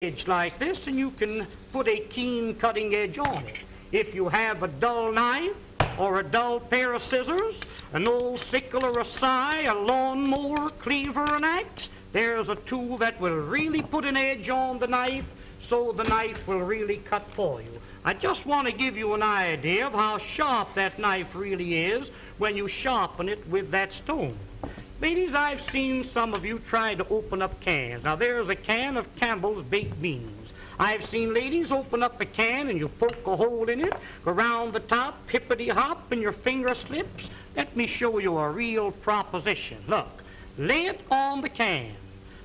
edge like this, and you can put a keen cutting edge on it. If you have a dull knife or a dull pair of scissors, an old sickle or a scythe, a lawnmower, cleaver, an axe, there's a tool that will really put an edge on the knife so the knife will really cut for you. I just want to give you an idea of how sharp that knife really is when you sharpen it with that stone. Ladies, I've seen some of you try to open up cans. Now, there's a can of Campbell's baked beans. I've seen ladies open up a can and you poke a hole in it, go around the top, hippity-hop, and your finger slips. Let me show you a real proposition. Look, lay it on the can,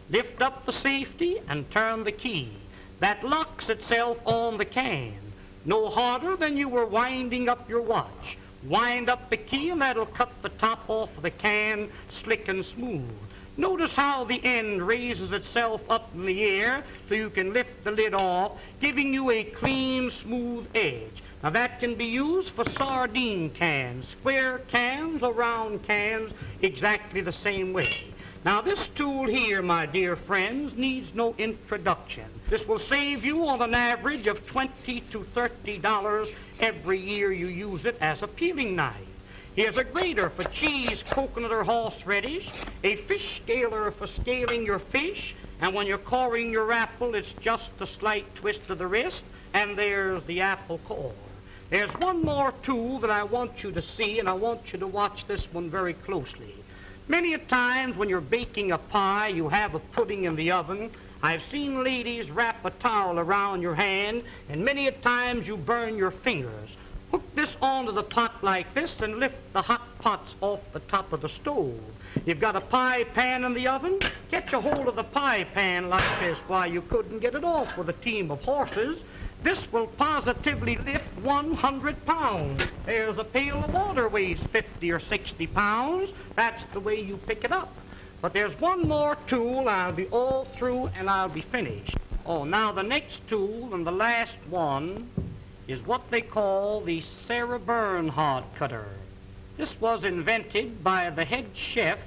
lift up the safety, and turn the key. That locks itself on the can, no harder than you were winding up your watch. Wind up the key and that'll cut the top off of the can slick and smooth. Notice how the end raises itself up in the air so you can lift the lid off, giving you a clean, smooth edge. Now that can be used for sardine cans, square cans or round cans, exactly the same way. Now this tool here, my dear friends, needs no introduction. This will save you on an average of $20 to $30 every year you use it as a peeling knife. Here's a grater for cheese, coconut, or horseradish, a fish scaler for scaling your fish, and when you're coring your apple, it's just a slight twist of the wrist, and there's the apple core. There's one more tool that I want you to see, and I want you to watch this one very closely. Many a times when you're baking a pie, you have a pudding in the oven. I've seen ladies wrap a towel around your hand, and many a times you burn your fingers. Hook this onto the pot like this and lift the hot pots off the top of the stove. You've got a pie pan in the oven, catch a hold of the pie pan like this. Why, you couldn't get it off with a team of horses. This will positively lift 100 pounds. There's a pail of water weighs 50 or 60 pounds. That's the way you pick it up. But there's one more tool. I'll be all through and I'll be finished. Oh, now the next tool and the last one is what they call the Sarah Bernhardt cutter. This was invented by the head chef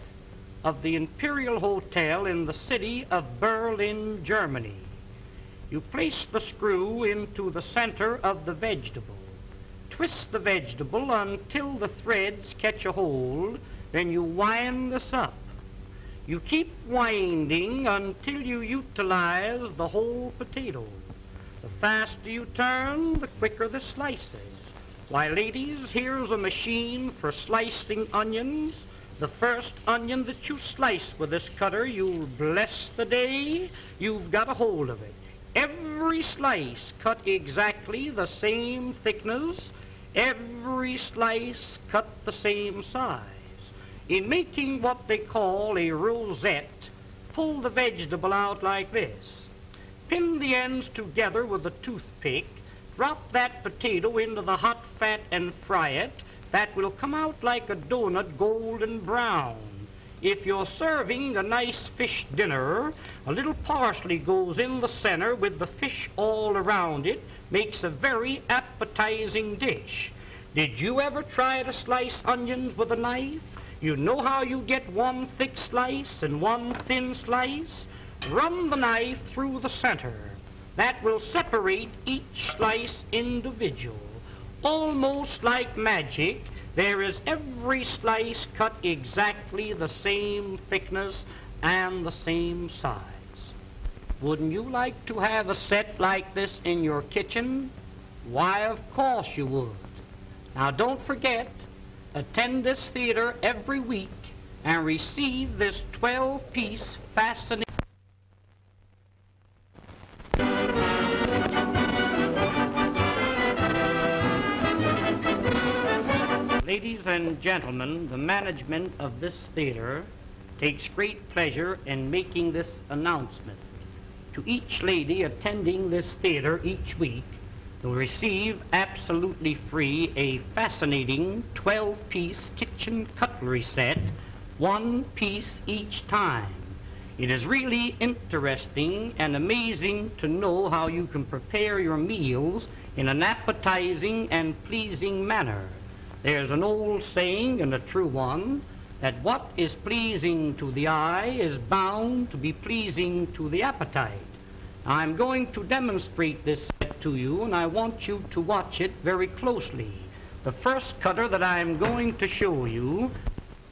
of the Imperial Hotel in the city of Berlin, Germany. You place the screw into the center of the vegetable. Twist the vegetable until the threads catch a hold, then you wind this up. You keep winding until you utilize the whole potato. The faster you turn, the quicker the slices. Why, ladies, here's a machine for slicing onions. The first onion that you slice with this cutter, you'll bless the day you've got a hold of it. Every slice cut exactly the same thickness, every slice cut the same size. In making what they call a rosette, pull the vegetable out like this. Pin the ends together with a toothpick, drop that potato into the hot fat and fry it. That will come out like a donut, golden brown. If you're serving a nice fish dinner, a little parsley goes in the center with the fish all around it, makes a very appetizing dish. Did you ever try to slice onions with a knife? You know how you get one thick slice and one thin slice? Run the knife through the center. That will separate each slice individual. Almost like magic, there is every slice cut exactly the same thickness and the same size. Wouldn't you like to have a set like this in your kitchen? Why, of course you would. Now don't forget, attend this theater every week and receive this 12-piece fascinating... Ladies and gentlemen, the management of this theater takes great pleasure in making this announcement. To each lady attending this theater each week, will receive absolutely free a fascinating 12-piece kitchen cutlery set, one piece each time. It is really interesting and amazing to know how you can prepare your meals in an appetizing and pleasing manner. There's an old saying, and a true one, that what is pleasing to the eye is bound to be pleasing to the appetite. I'm going to demonstrate this set to you, and I want you to watch it very closely. The first cutter that I'm going to show you,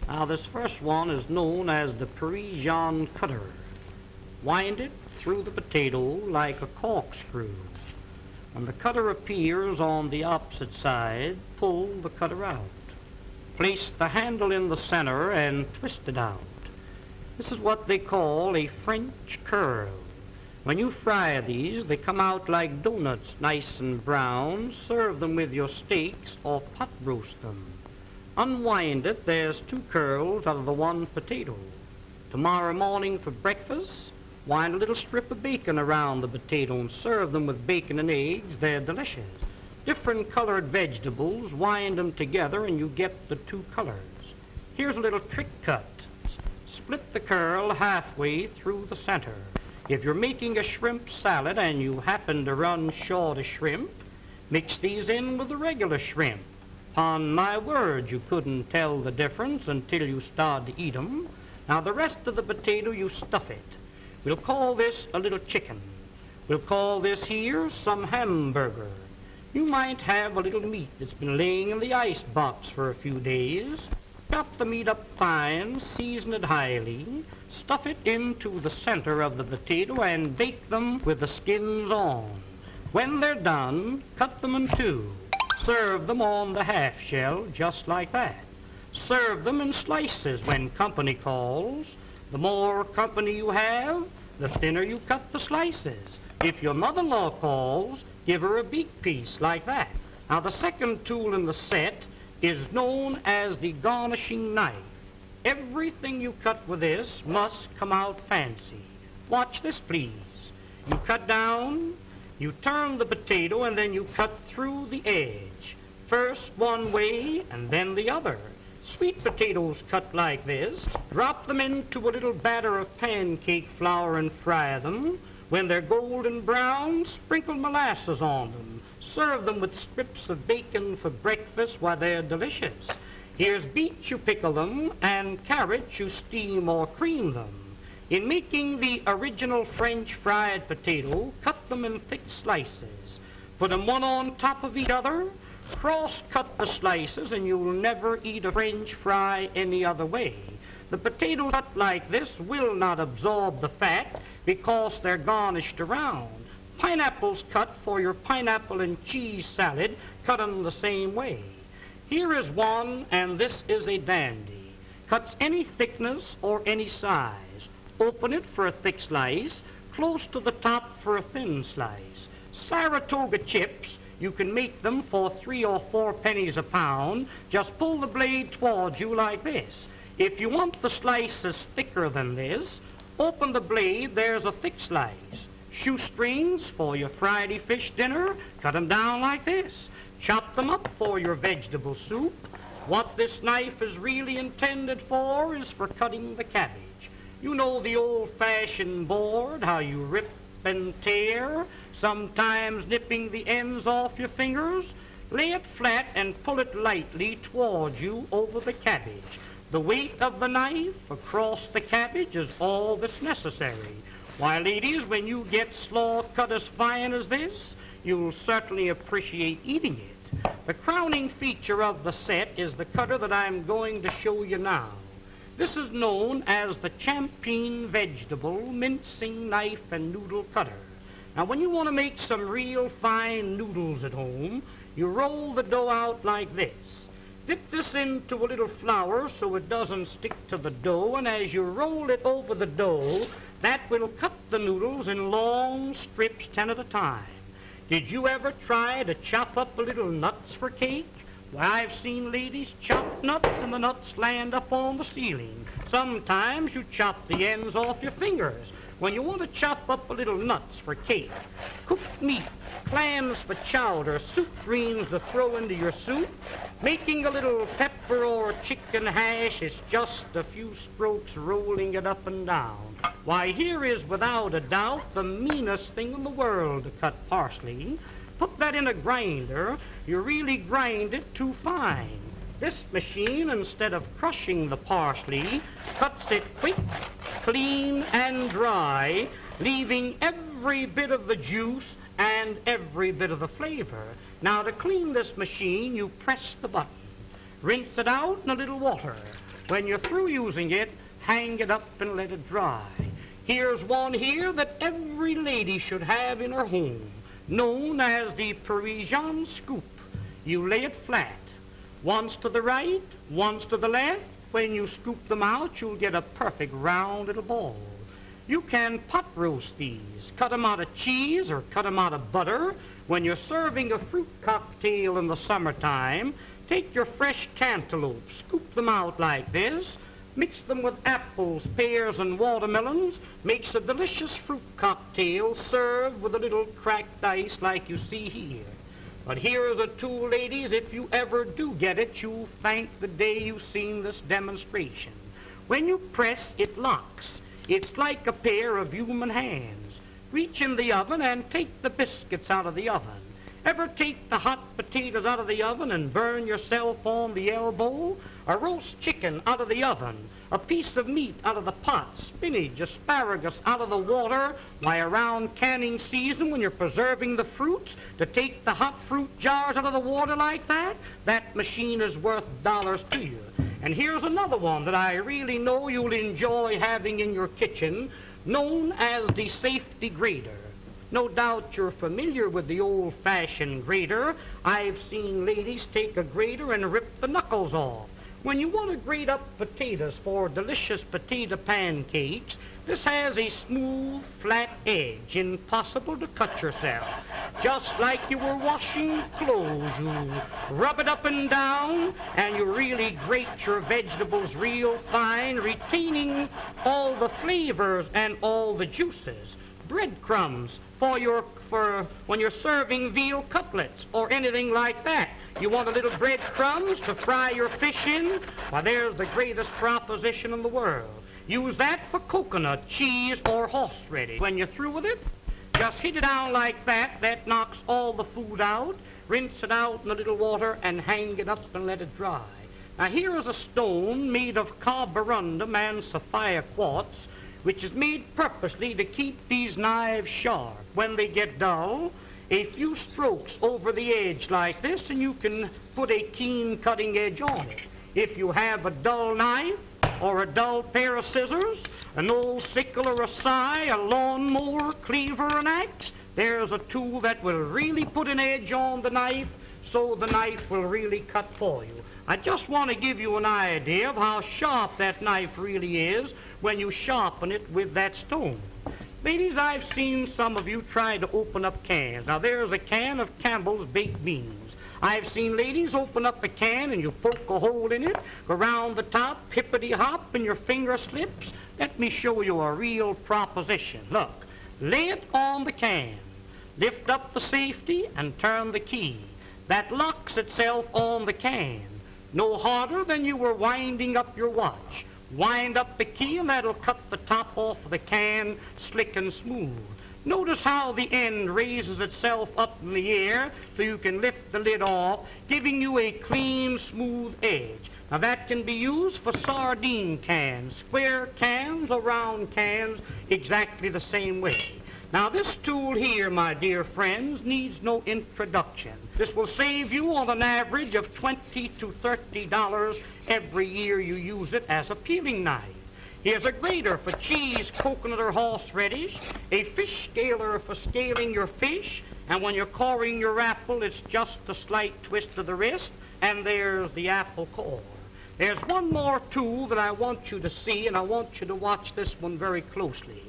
now this first one is known as the Parisian cutter. Wind it through the potato like a corkscrew. When the cutter appears on the opposite side, pull the cutter out. Place the handle in the center and twist it out. This is what they call a French curl. When you fry these, they come out like donuts, nice and brown. Serve them with your steaks or pot roast them. Unwind it, there's 2 curls out of the 1 potato. Tomorrow morning for breakfast, wind a little strip of bacon around the potato and serve them with bacon and eggs. They're delicious. Different colored vegetables, wind them together and you get the 2 colors. Here's a little trick cut. Split the curl halfway through the center. If you're making a shrimp salad and you happen to run short of shrimp, mix these in with the regular shrimp. Upon my word, you couldn't tell the difference until you start to eat them. Now the rest of the potato, you stuff it. We'll call this a little chicken. We'll call this here some hamburger. You might have a little meat that's been laying in the ice box for a few days. Chop the meat up fine, season it highly, stuff it into the center of the potato and bake them with the skins on. When they're done, cut them in 2. Serve them on the half shell just like that. Serve them in slices when company calls. The more company you have, the thinner you cut the slices. If your mother-in-law calls, give her a beak piece like that. Now the second tool in the set is known as the garnishing knife. Everything you cut with this must come out fancy. Watch this, please. You cut down, you turn the potato, and then you cut through the edge. First one way and then the other. Sweet potatoes cut like this. Drop them into a little batter of pancake flour and fry them. When they're golden brown, sprinkle molasses on them. Serve them with strips of bacon for breakfast. Why, they're delicious. Here's beets, you pickle them, and carrots, you steam or cream them. In making the original French fried potato, cut them in thick slices. Put them one on top of each other. Cross-cut the slices, and you'll never eat a French fry any other way. The potatoes cut like this will not absorb the fat because they're garnished around. Pineapples cut for your pineapple and cheese salad, cut them the same way. Here is one, and this is a dandy. Cuts any thickness or any size. Open it for a thick slice, close to the top for a thin slice. Saratoga chips, you can make them for 3 or 4 pennies a pound. Just pull the blade towards you like this. If you want the slices thicker than this, open the blade, there's a thick slice. Shoestrings for your Friday fish dinner, cut them down like this. Chop them up for your vegetable soup. What this knife is really intended for is for cutting the cabbage. You know the old-fashioned board, how you rip and tear, sometimes nipping the ends off your fingers. Lay it flat and pull it lightly towards you over the cabbage. The weight of the knife across the cabbage is all that's necessary. Why, ladies, when you get slaw cut as fine as this, you'll certainly appreciate eating it. The crowning feature of the set is the cutter that I'm going to show you now. This is known as the Champeen Vegetable Mincing Knife and Noodle Cutter. Now, when you want to make some real fine noodles at home, you roll the dough out like this. Dip this into a little flour so it doesn't stick to the dough, and as you roll it over the dough, that will cut the noodles in long strips, 10 at a time. Did you ever try to chop up a little nuts for cake? Why, I've seen ladies chop nuts and the nuts land up on the ceiling. Sometimes you chop the ends off your fingers. When you want to chop up a little nuts for cake, cooked meat, clams for chowder, soup greens to throw into your soup, making a little pepper or chicken hash is just a few strokes rolling it up and down. Why, here is without a doubt the meanest thing in the world to cut parsley. Put that in a grinder, you really grind it too fine. This machine, instead of crushing the parsley, cuts it quick, clean, and dry, leaving every bit of the juice and every bit of the flavor. Now, to clean this machine, you press the button. Rinse it out in a little water. When you're through using it, hang it up and let it dry. Here's one here that every lady should have in her home, known as the Parisian scoop. You lay it flat, once to the right, once to the left. When you scoop them out, you'll get a perfect round little ball. You can pot roast these, cut them out of cheese or cut them out of butter. When you're serving a fruit cocktail in the summertime, take your fresh cantaloupe, scoop them out like this, mix them with apples, pears, and watermelons, makes a delicious fruit cocktail served with a little cracked ice like you see here. But here are the two ladies. If you ever do get it, you'll thank the day you've seen this demonstration. When you press, it locks. It's like a pair of human hands. Reach in the oven and take the biscuits out of the oven. Ever take the hot potatoes out of the oven and burn yourself on the elbow? A roast chicken out of the oven, a piece of meat out of the pot, spinach, asparagus out of the water. Why, around canning season, when you're preserving the fruits, to take the hot fruit jars out of the water like that, that machine is worth dollars to you. And here's another one that I really know you'll enjoy having in your kitchen, known as the safety grater. No doubt you're familiar with the old-fashioned grater. I've seen ladies take a grater and rip the knuckles off. When you want to grate up potatoes for delicious potato pancakes, this has a smooth, flat edge, impossible to cut yourself. Just like you were washing clothes, you rub it up and down, and you really grate your vegetables real fine, retaining all the flavors and all the juices. Breadcrumbs for when you're serving veal cutlets or anything like that. You want a little breadcrumbs to fry your fish in? Why, there's the greatest proposition in the world. Use that for coconut, cheese, or horseradish. When you're through with it, just hit it down like that. That knocks all the food out. Rinse it out in a little water and hang it up and let it dry. Now, here is a stone made of carborundum and sapphire quartz, which is made purposely to keep these knives sharp. When they get dull, a few strokes over the edge like this, and you can put a keen cutting edge on it. If you have a dull knife or a dull pair of scissors, an old sickle or a scythe, a lawnmower, cleaver, an axe, there's a tool that will really put an edge on the knife, so the knife will really cut for you. I just want to give you an idea of how sharp that knife really is when you sharpen it with that stone. Ladies, I've seen some of you try to open up cans. Now, there's a can of Campbell's baked beans. I've seen ladies open up a can and you poke a hole in it, go round the top, hippity-hop, and your finger slips. Let me show you a real proposition. Look, lay it on the can, lift up the safety, and turn the key. That locks itself on the can. No harder than you were winding up your watch. Wind up the key and that'll cut the top off of the can slick and smooth. Notice how the end raises itself up in the air so you can lift the lid off, giving you a clean, smooth edge. Now, that can be used for sardine cans, square cans or round cans, exactly the same way. Now, this tool here, my dear friends, needs no introduction. This will save you on an average of $20 to $30 every year you use it as a peeling knife. Here's a grater for cheese, coconut, or horseradish, a fish scaler for scaling your fish, and when you're coring your apple, it's just a slight twist of the wrist, and there's the apple core. There's one more tool that I want you to see, and I want you to watch this one very closely.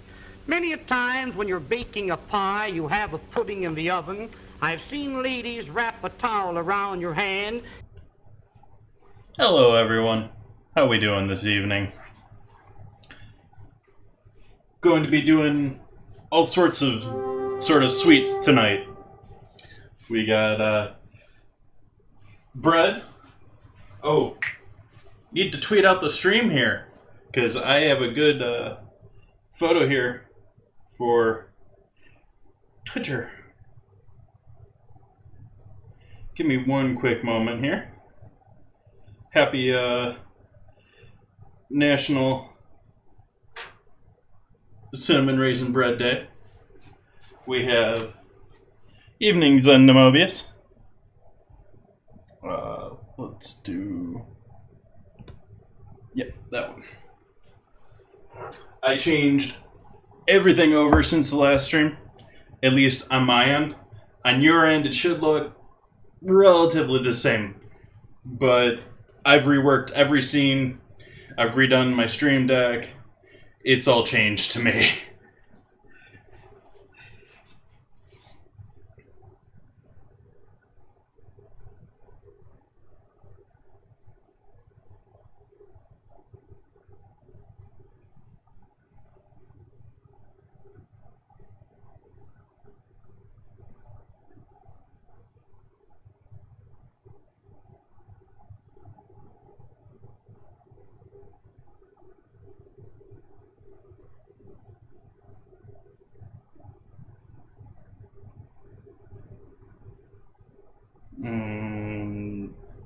Many a times when you're baking a pie, you have a pudding in the oven. I've seen ladies wrap a towel around your hand. Hello everyone, how we doing this evening? Going to be doing all sorts of sweets tonight. We got bread. Oh, need to tweet out the stream here because I have a good photo here for Twitter. Give me one quick moment here. Happy National Cinnamon-Raisin Bread Day. We have Evenings on Nemobius. Let's do... Yep, that one. I changed everything over since the last stream, at least on my end. On your end, it should look relatively the same, but I've reworked every scene. I've redone my stream deck. It's all changed to me.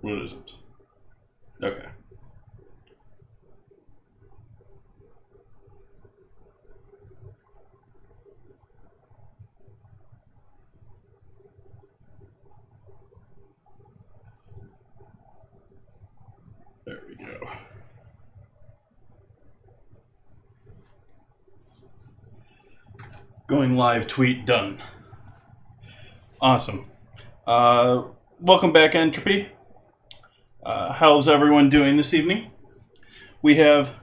What is it? Okay. There we go. Going live tweet done. Awesome. Welcome back, Entropy. How's everyone doing this evening? We have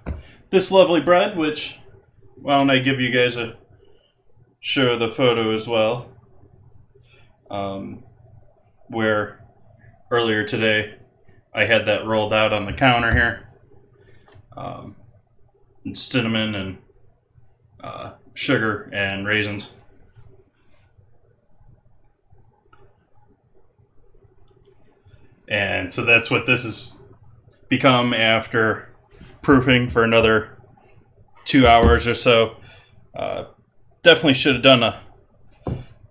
this lovely bread, which, why don't I give you guys a show of the photo as well, where earlier today I had that rolled out on the counter here. And cinnamon and sugar and raisins. And so that's what this has become after proofing for another 2 hours or so. Definitely should have done a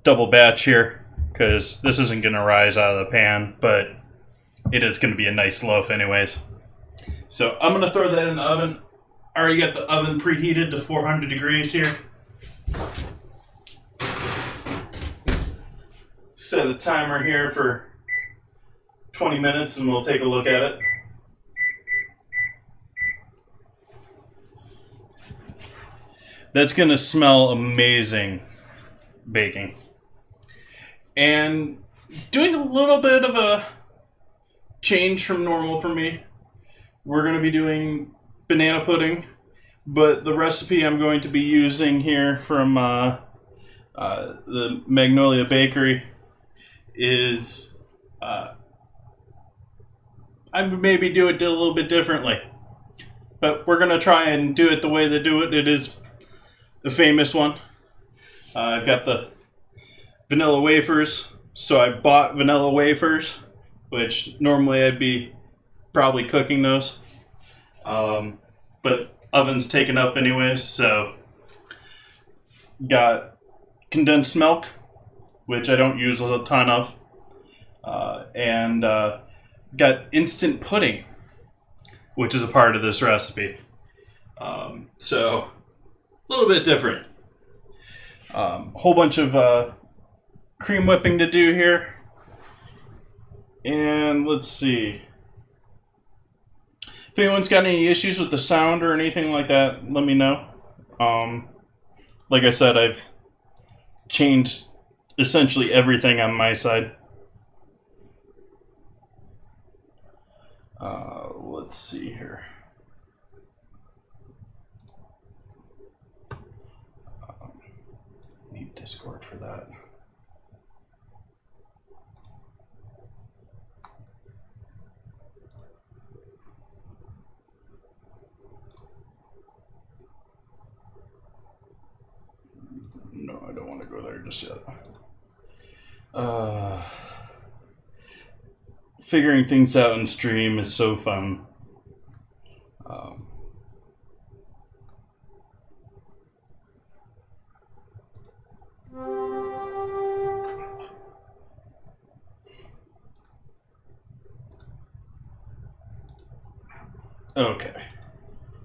double batch here, because this isn't going to rise out of the pan, but it is going to be a nice loaf anyways. So I'm going to throw that in the oven. I already got the oven preheated to 400 degrees here. Set a timer here for 20 minutes and we'll take a look at it. That's going to smell amazing baking. And doing a little bit of a change from normal for me. We're going to be doing banana pudding, but the recipe I'm going to be using here from the Magnolia Bakery is I would maybe do it a little bit differently, but we're going to try and do it the way they do it. It is the famous one. I've got the vanilla wafers, so I bought vanilla wafers, which normally I'd be probably cooking those, but oven's taken up anyways. So got condensed milk, which I don't use a ton of, and got instant pudding, which is a part of this recipe. So a little bit different. Whole bunch of cream whipping to do here. And let's see. If anyone's got any issues with the sound or anything like that, let me know. Like I said, I've changed essentially everything on my side. Let's see here. Need Discord for that. No, I don't want to go there just yet. Figuring things out in stream is so fun. Okay,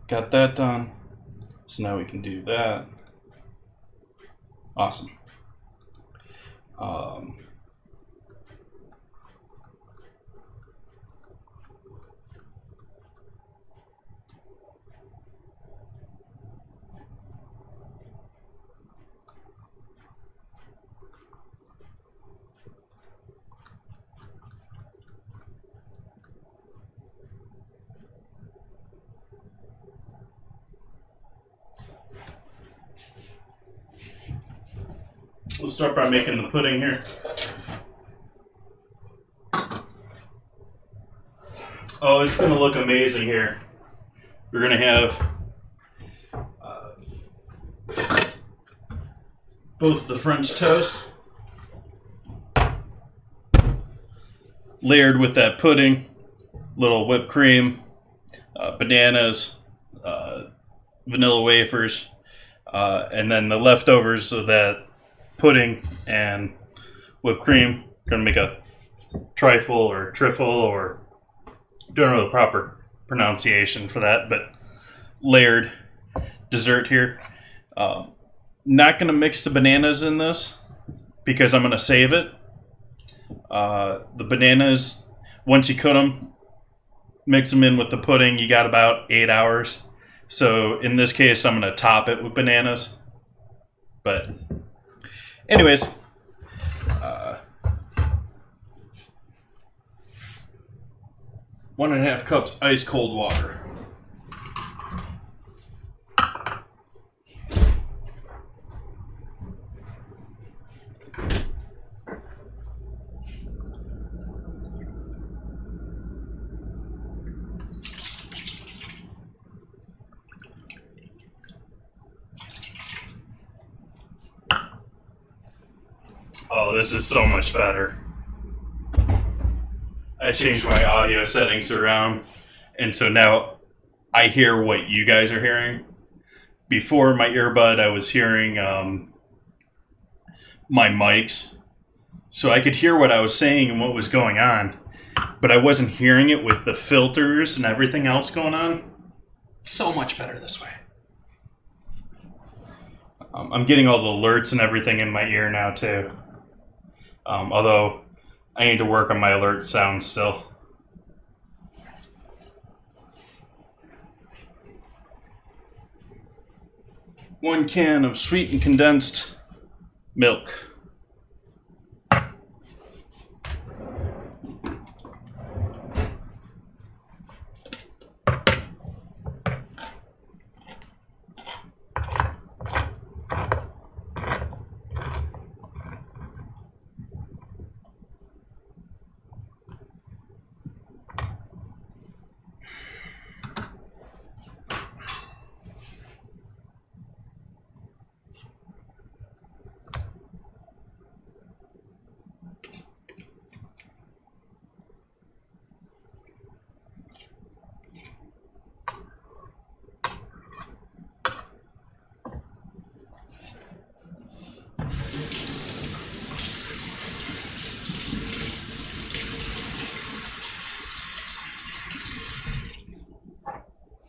got that done. So now we can do that. Awesome. We'll start by making the pudding here. Oh, it's going to look amazing here. We're going to have both the French toast layered with that pudding, little whipped cream, bananas, vanilla wafers, and then the leftovers of that pudding and whipped cream. Gonna make a trifle or trifle, or don't know the proper pronunciation for that, but layered dessert here. Not gonna mix the bananas in this because I'm gonna save it. The bananas, once you cut them, mix them in with the pudding, you got about 8 hours. So in this case, I'm gonna top it with bananas. But anyways, 1.5 cups ice cold water. Oh, this is so much better. I changed my audio settings around, and so now I hear what you guys are hearing. Before my earbud, I was hearing my mics, so I could hear what I was saying and what was going on, but I wasn't hearing it with the filters and everything else going on. So much better this way. I'm getting all the alerts and everything in my ear now too. Although I need to work on my alert sound still. One can of sweetened condensed milk.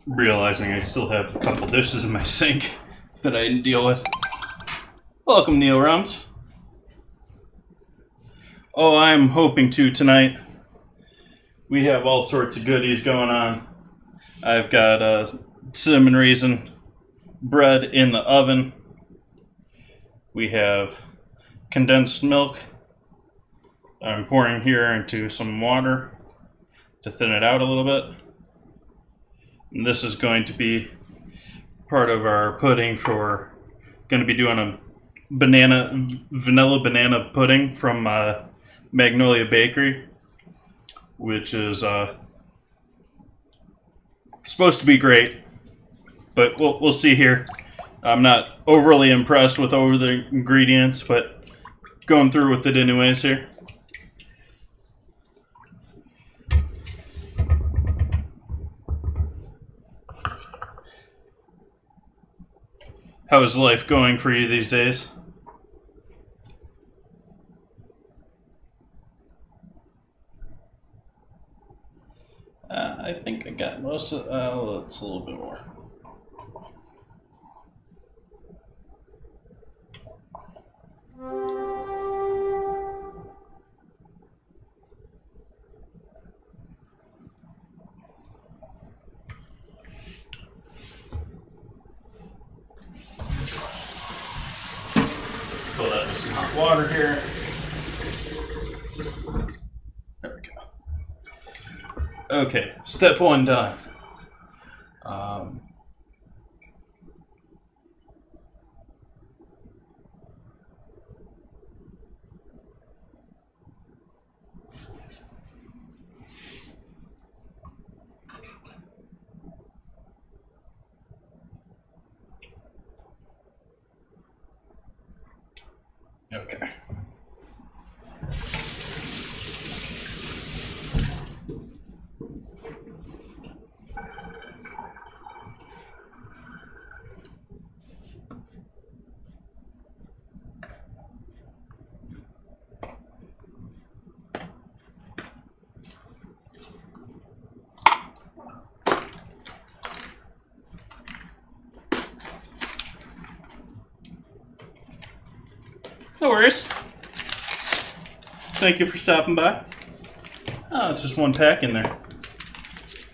Realizing I still have a couple dishes in my sink that I didn't deal with. Welcome, Neil Rums. Oh, I'm hoping to tonight. We have all sorts of goodies going on. I've got cinnamon raisin bread in the oven. We have condensed milk. I'm pouring here into some water to thin it out a little bit. And this is going to be part of our pudding for, going to be doing a vanilla banana pudding from Magnolia Bakery, which is supposed to be great, but we'll see here. I'm not overly impressed with all the ingredients, but going through with it anyways here. How's life going for you these days? I think I got most of it's a little bit more. water here. There we go. Okay, step one done. Okay. No worries. Thank you for stopping by. Oh, it's just one pack in there.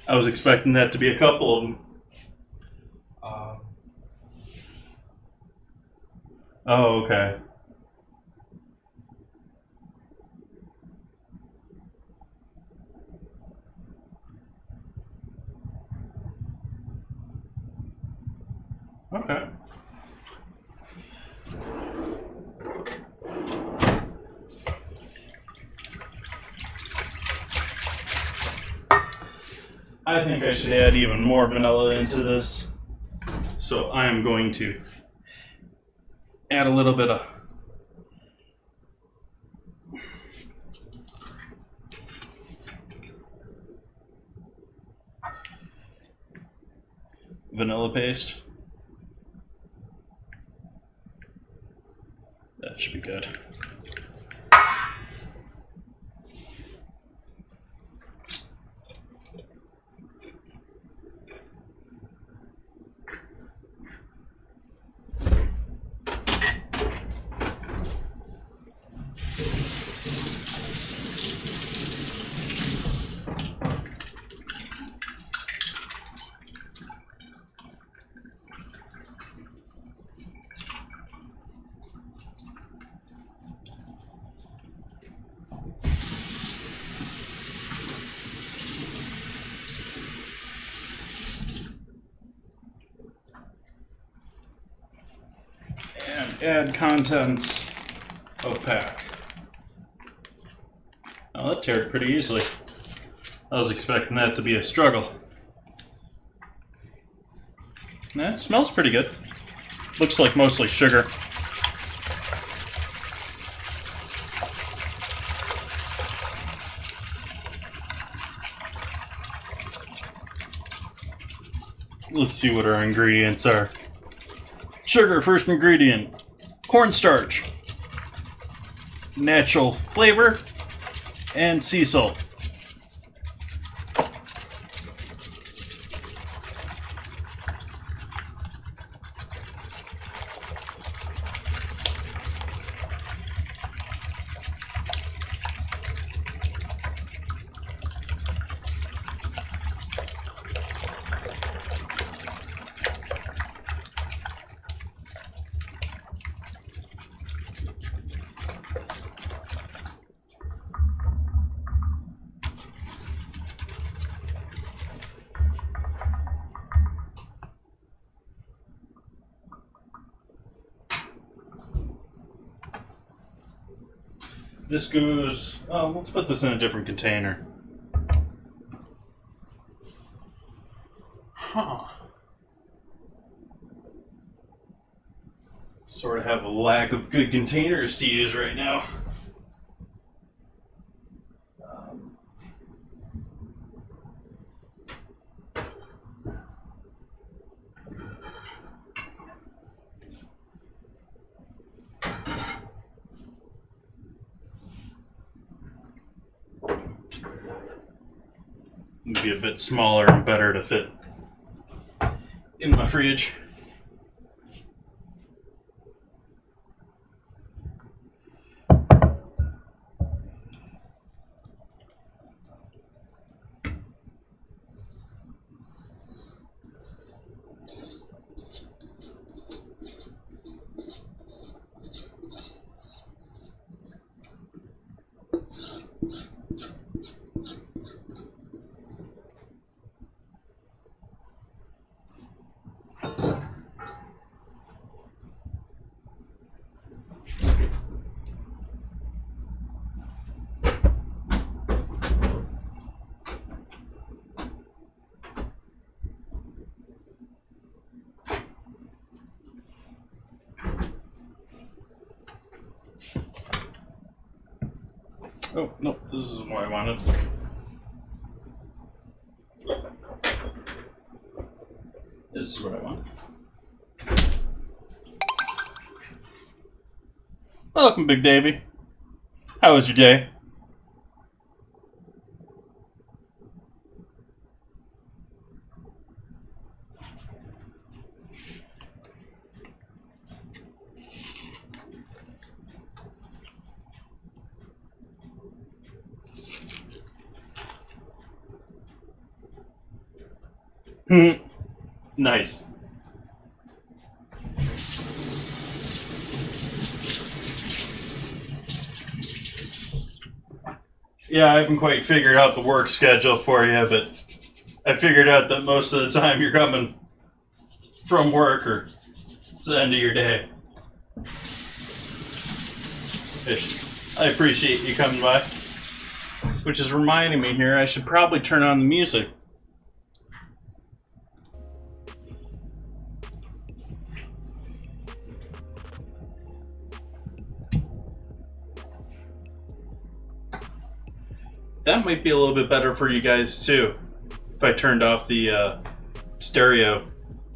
I was expecting that to be a couple of them. Oh, okay. Okay. I think I should add even more vanilla into this. So I am going to add a little bit of vanilla paste. That should be good. Add contents of pack. Oh, that teared pretty easily. I was expecting that to be a struggle. That smells pretty good. Looks like mostly sugar. Let's see what our ingredients are. Sugar, first ingredient. Cornstarch, natural flavor, and sea salt. This goes, oh, let's put this in a different container. Huh. Sort of have a lack of good containers to use right now. Be a bit smaller and better to fit in my fridge. Oh, no, this is what I wanted. This is what I want. Welcome, Big Davy. How was your day? Nice. Yeah, I haven't quite figured out the work schedule for you, but I figured out that most of the time you're coming from work or it's the end of your day. I appreciate you coming by. Which is reminding me here, I should probably turn on the music. That might be a little bit better for you guys too, if I turned off the stereo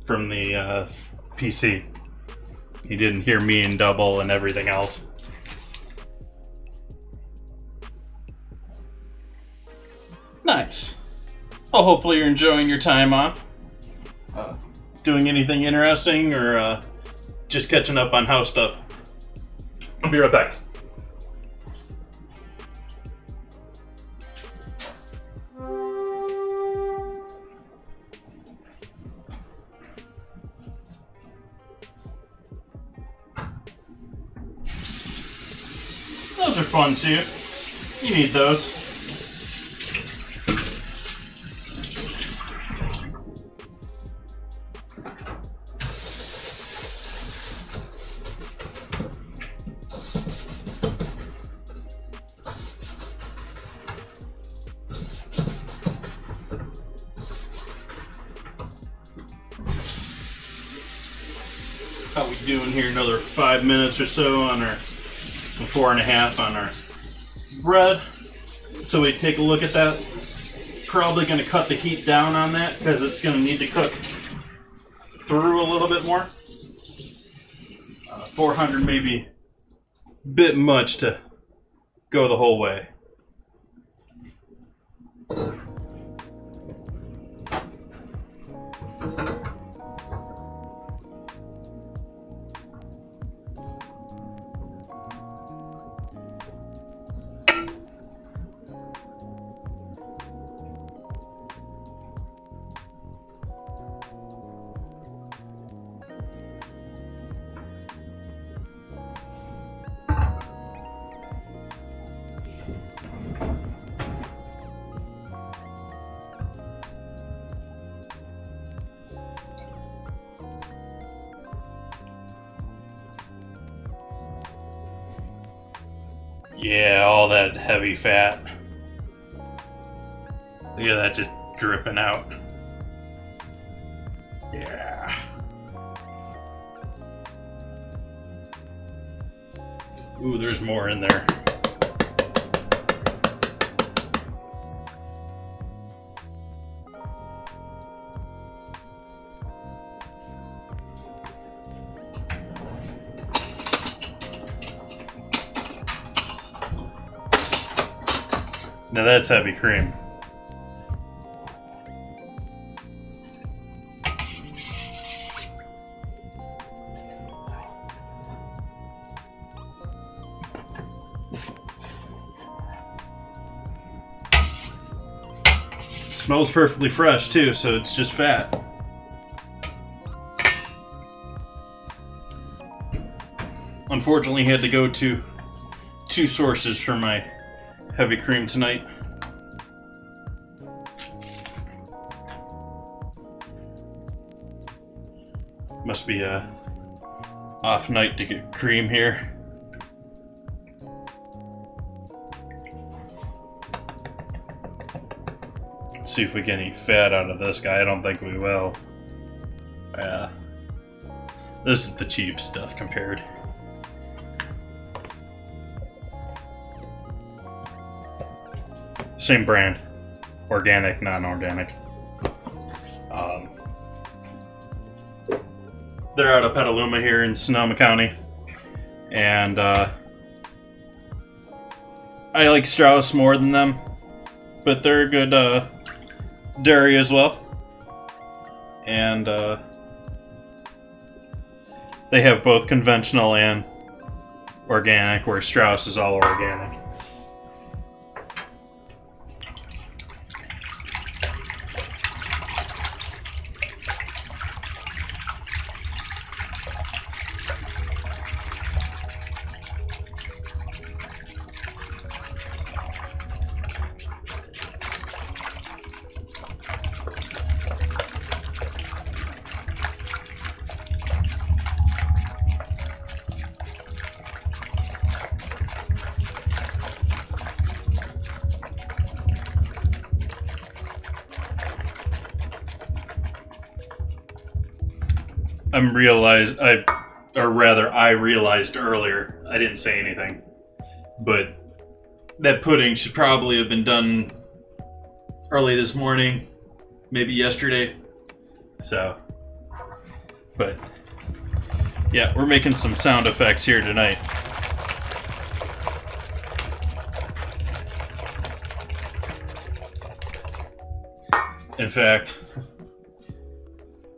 from the PC. You didn't hear me in double and everything else. Nice. Well, hopefully you're enjoying your time off. Doing anything interesting or just catching up on house stuff? I'll be right back. Those are fun too. You need those. How we doing here? Another 5 minutes or so on our 4.5 on our bread. So we take a look at that. Probably going to cut the heat down on that because it's going to need to cook through a little bit more. 400 maybe a bit much to go the whole way. Yeah, all that heavy fat. Look at that just dripping out. Yeah. Ooh, there's more in there. Now that's heavy cream. Smells perfectly fresh too, so it's just fat. Unfortunately, had to go to 2 sources for my heavy cream tonight. Must be a off night to get cream here. Let's see if we get any fat out of this guy. I don't think we will. Yeah. This is the cheap stuff compared. Same brand. Organic, non-organic. They're out of Petaluma here in Sonoma County. And I like Strauss more than them. But they're a good dairy as well. And they have both conventional and organic, where Strauss is all organic. I realized earlier, I didn't say anything, but that pudding should probably have been done early this morning, maybe yesterday. So, but yeah, we're making some sound effects here tonight. In fact,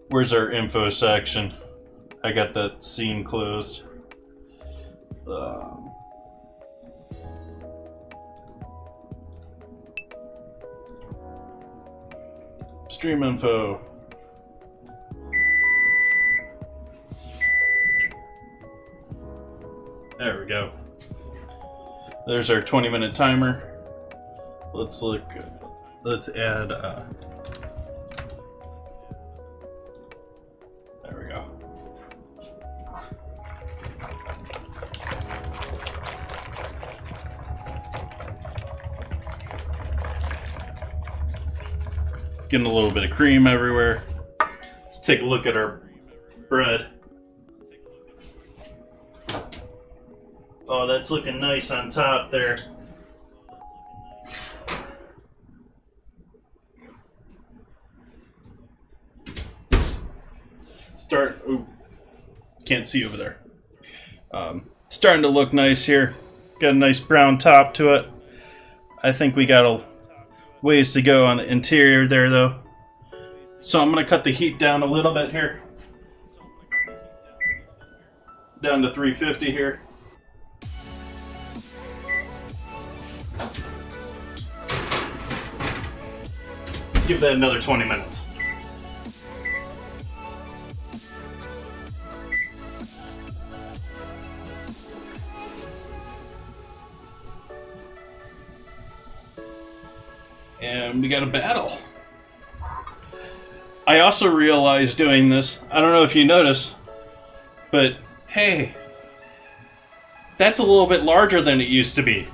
where's our info section? I got that scene closed. Stream info. There we go. There's our 20-minute timer. Let's look. Let's add. There we go. Getting a little bit of cream everywhere. Let's take a look at our bread. Oh, that's looking nice on top there. Ooh, can't see over there. Starting to look nice here. Got a nice brown top to it. I think we got a ways to go on the interior there though. So I'm going to cut the heat down a little bit here. Down to 350 here. Give that another 20 minutes. And we got a battle. I also realized doing this, I don't know if you noticed, but hey, that's a little bit larger than it used to be.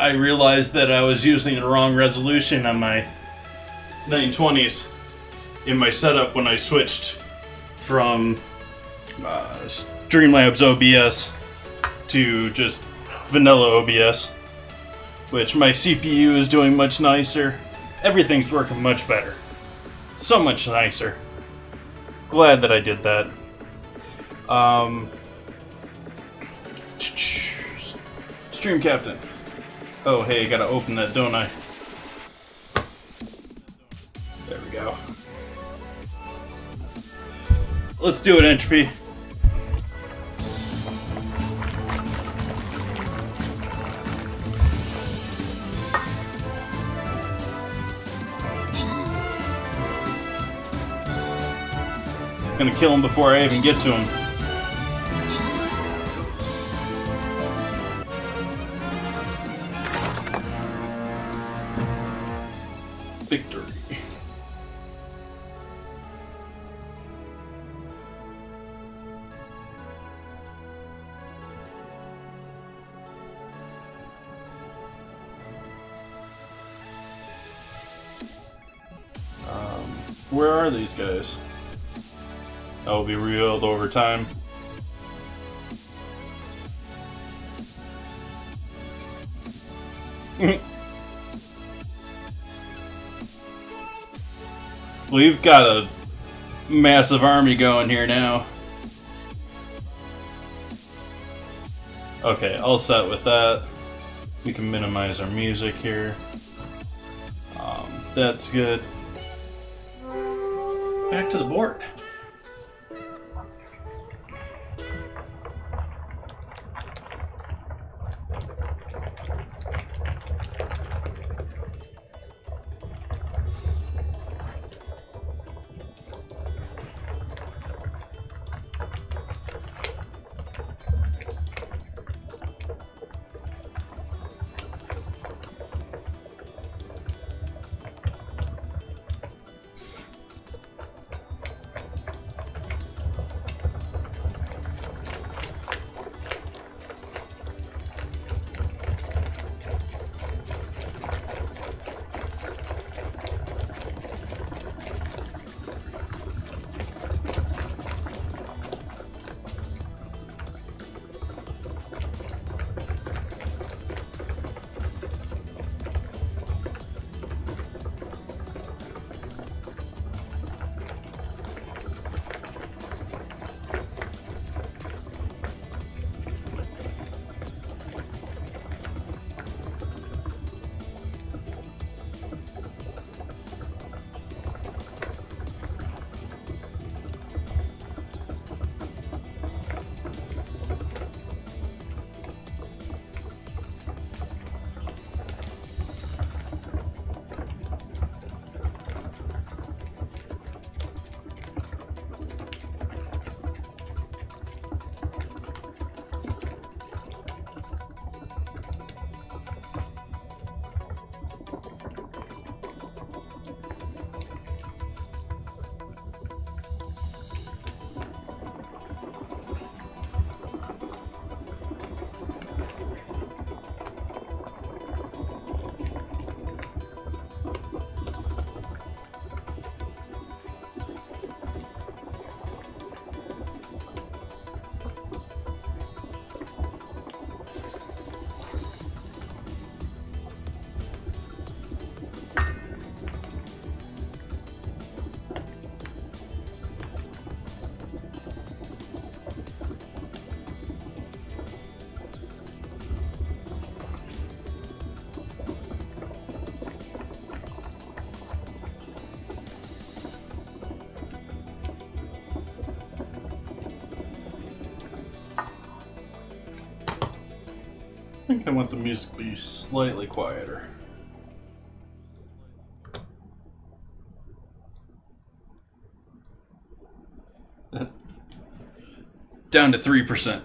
I realized that I was using the wrong resolution on my 920s in my setup when I switched from Streamlabs OBS to just vanilla OBS, which my CPU is doing much nicer. Everything's working much better. So much nicer. Glad that I did that. Stream Captain. Oh, hey, I gotta open that, don't I? There we go. Let's do it, Entropy. I'm gonna kill him before I even get to him. Victory. Where are these guys? that will be revealed over time. We've got a massive army going here now. Okay, all set with that. We can minimize our music here. That's good. Back to the board. I think I want the music to be slightly quieter. Down to 3%.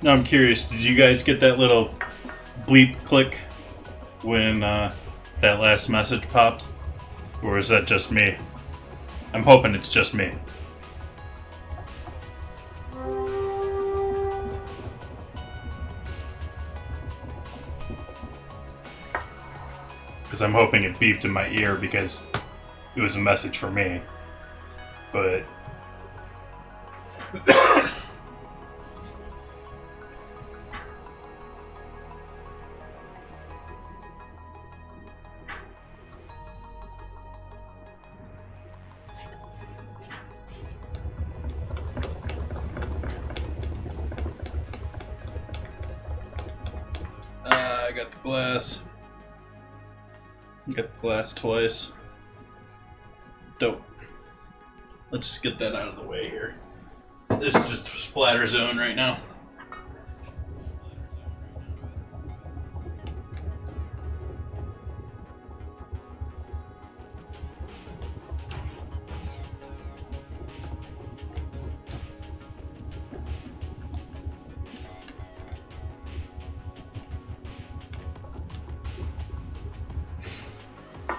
Now I'm curious, did you guys get that little bleep click when that last message popped? Or is that just me? I'm hoping it's just me. Because I'm hoping it beeped in my ear because it was a message for me. But... I got the glass. Got the glass twice. Dope. Let's just get that out of the way here. This is just a splatter zone right now.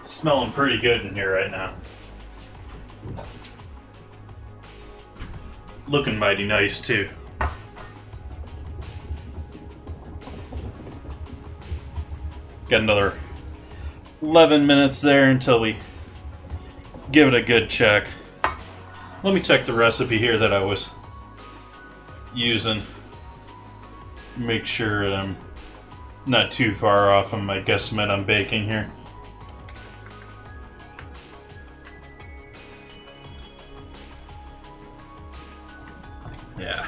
Smelling pretty good in here right now. Looking mighty nice too. Got another 11 minutes there until we give it a good check. Let me check the recipe here that I was using. Make sure that I'm not too far off on my guesstimate on baking here. Yeah.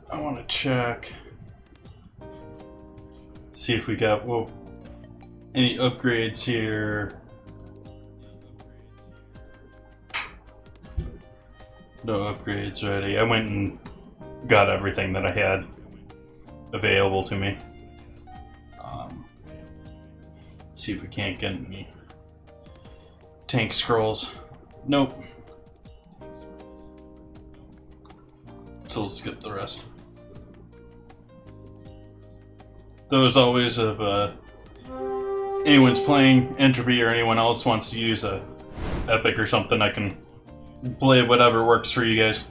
I want to check. See if we got, whoa, Any upgrades here? No upgrades ready. I went and got everything that I had available to me. See if we can't get any tank scrolls. Nope. So we'll skip the rest. Though as always, if anyone's playing Entropy or anyone else wants to use a Epic or something, I can play whatever works for you guys.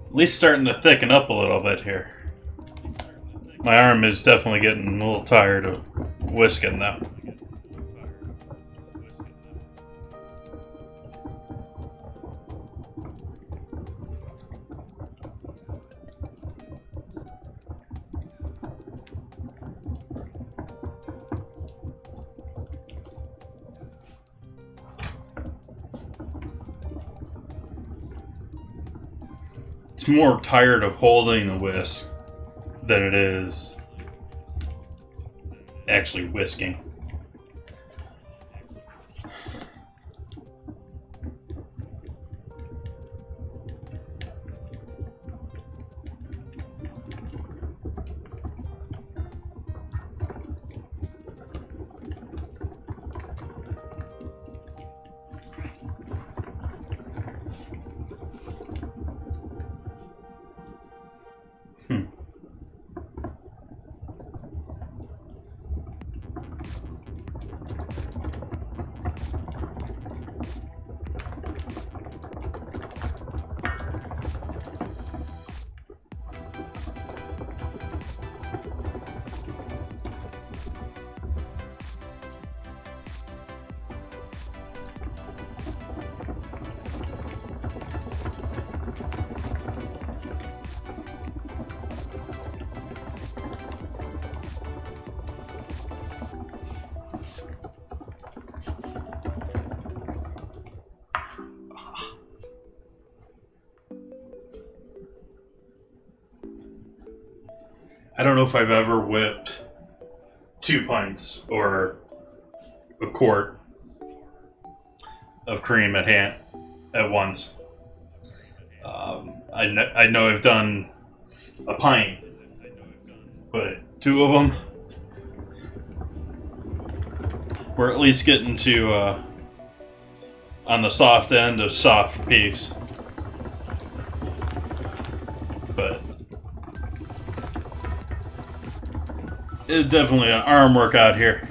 At least starting to thicken up a little bit here. My arm is definitely getting a little tired of whisking now. It's more tired of holding the whisk than it is actually whisking. I don't know if I've ever whipped 2 pints or a quart of cream at once. I know I've done a pint, but 2 of them, we're at least getting to on the soft end of soft piece. But it's definitely an arm workout here.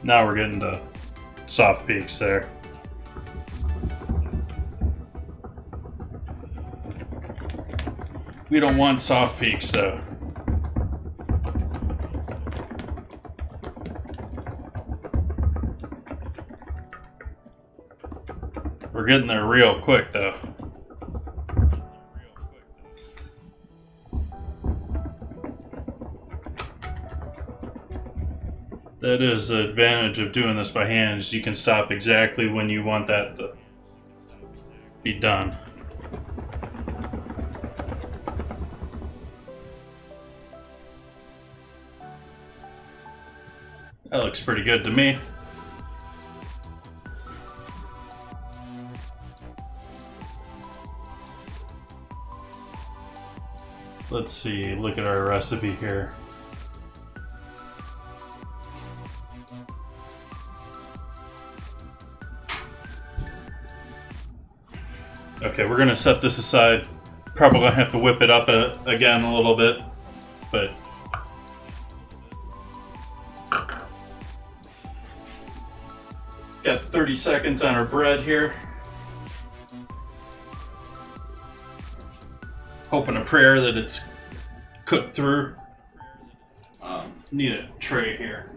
Now we're getting to soft peaks there. We don't want soft peaks though. We're getting there real quick though. That is the advantage of doing this by hand, is you can stop exactly when you want that to be done. That looks pretty good to me. Let's see, look at our recipe here. Okay, we're gonna set this aside. Probably gonna have to whip it up again a little bit, but got 30 seconds on our bread here. Hoping a prayer that it's cooked through. Need a tray here.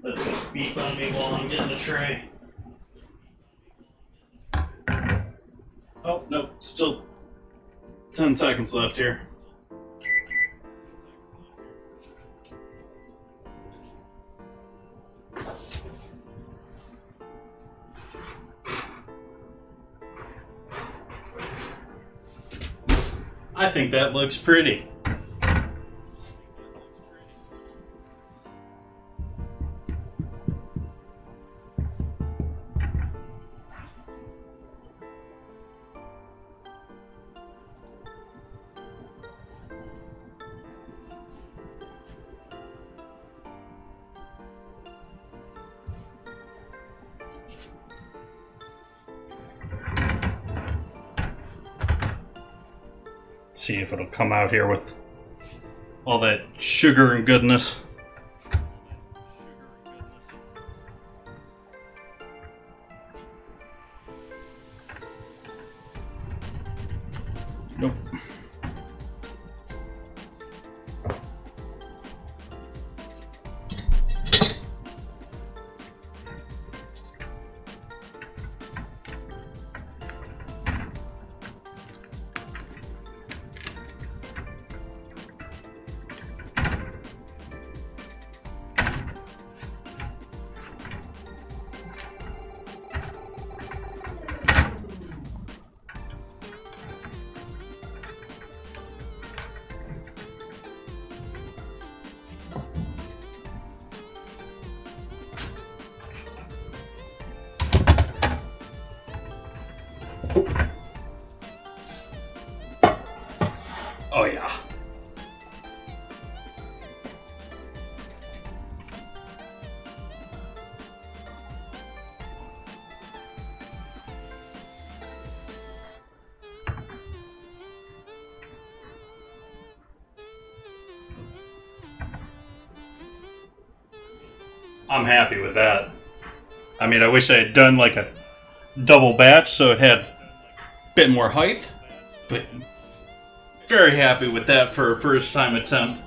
That's gonna beep on me while I'm getting the tray. Oh, no, still 10 seconds left here. I think that looks pretty. See if it'll come out here with all that sugar and goodness. Nope. Oh yeah. I'm happy with that. I mean, I wish I had done like a double batch so it had a bit more height, but very happy with that for a first time attempt.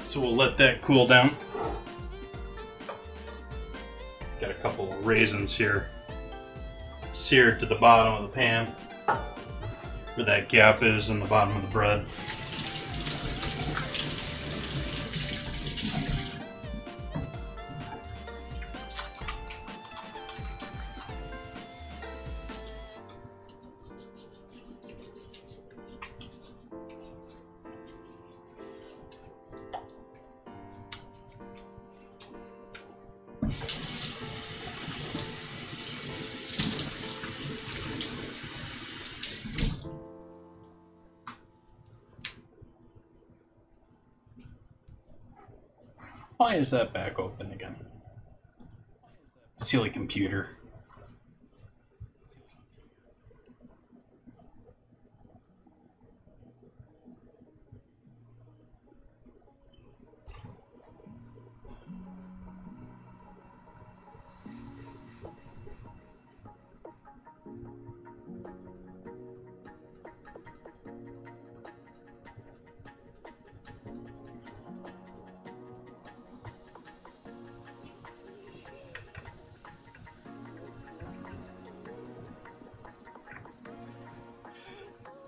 So we'll let that cool down. Got a couple of raisins here seared to the bottom of the pan, where that gap is in the bottom of the bread. Why is that back open again? Silly computer.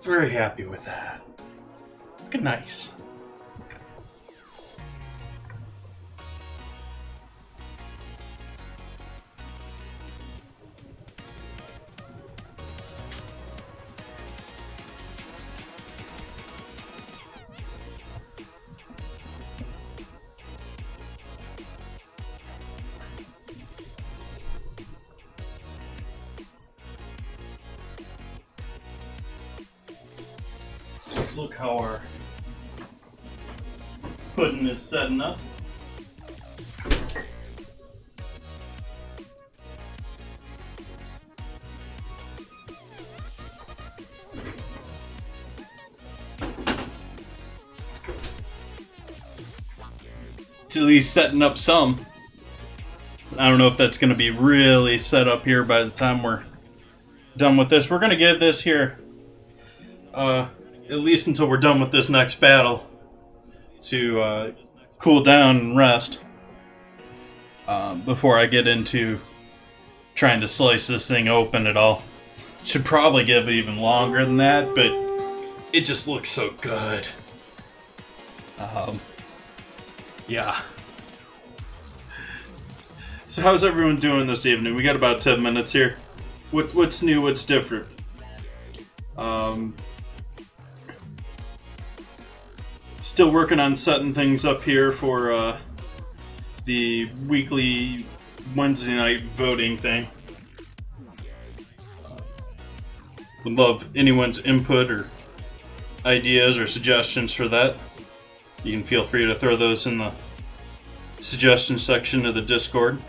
Very happy with that. Good, nice. Let's look how our pudding is setting up. It's at least setting up some. I don't know if that's going to be really set up here by the time we're done with this. We're going to give this here at least until we're done with this next battle to cool down and rest before I get into trying to slice this thing open at all. Should probably give it even longer than that, but it just looks so good. Yeah. So how's everyone doing this evening? We got about 10 minutes here. What's new? What's different? Still working on setting things up here for the weekly Wednesday night voting thing. Would love anyone's input or ideas or suggestions for that. You can feel free to throw those in the suggestion section of the Discord.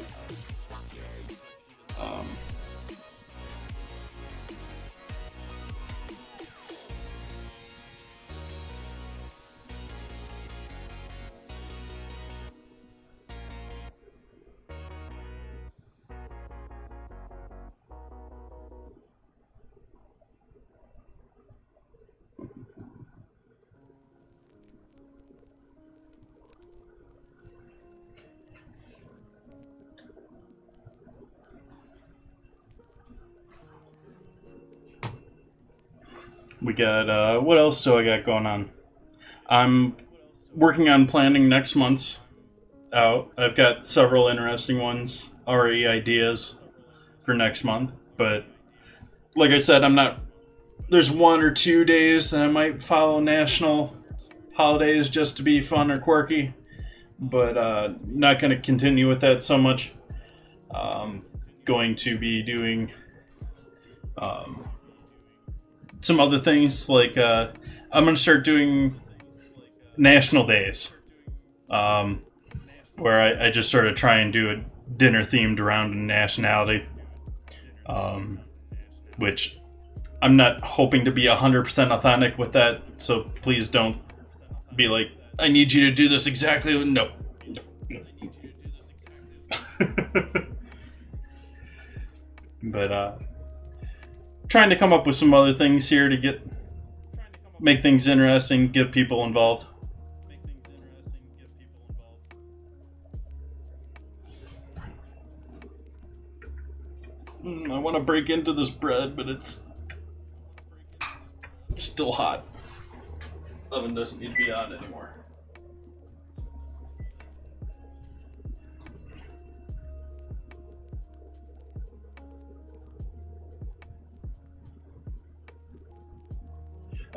We got, what else do I got going on? I'm working on planning next month's out. I've got several interesting ones, already ideas for next month. But, like I said, there's 1 or 2 days that I might follow national holidays just to be fun or quirky. But, not going to continue with that so much. Going to be doing, some other things, like I'm going to start doing national days, where I just sort of try and do a dinner themed around a nationality, which I'm not hoping to be 100% authentic with that, so please don't be like, I need you to do this exactly. No. But trying to come up with some other things here to make things interesting, get people involved. I want to break into this bread, but it's still hot. Oven doesn't need to be on anymore.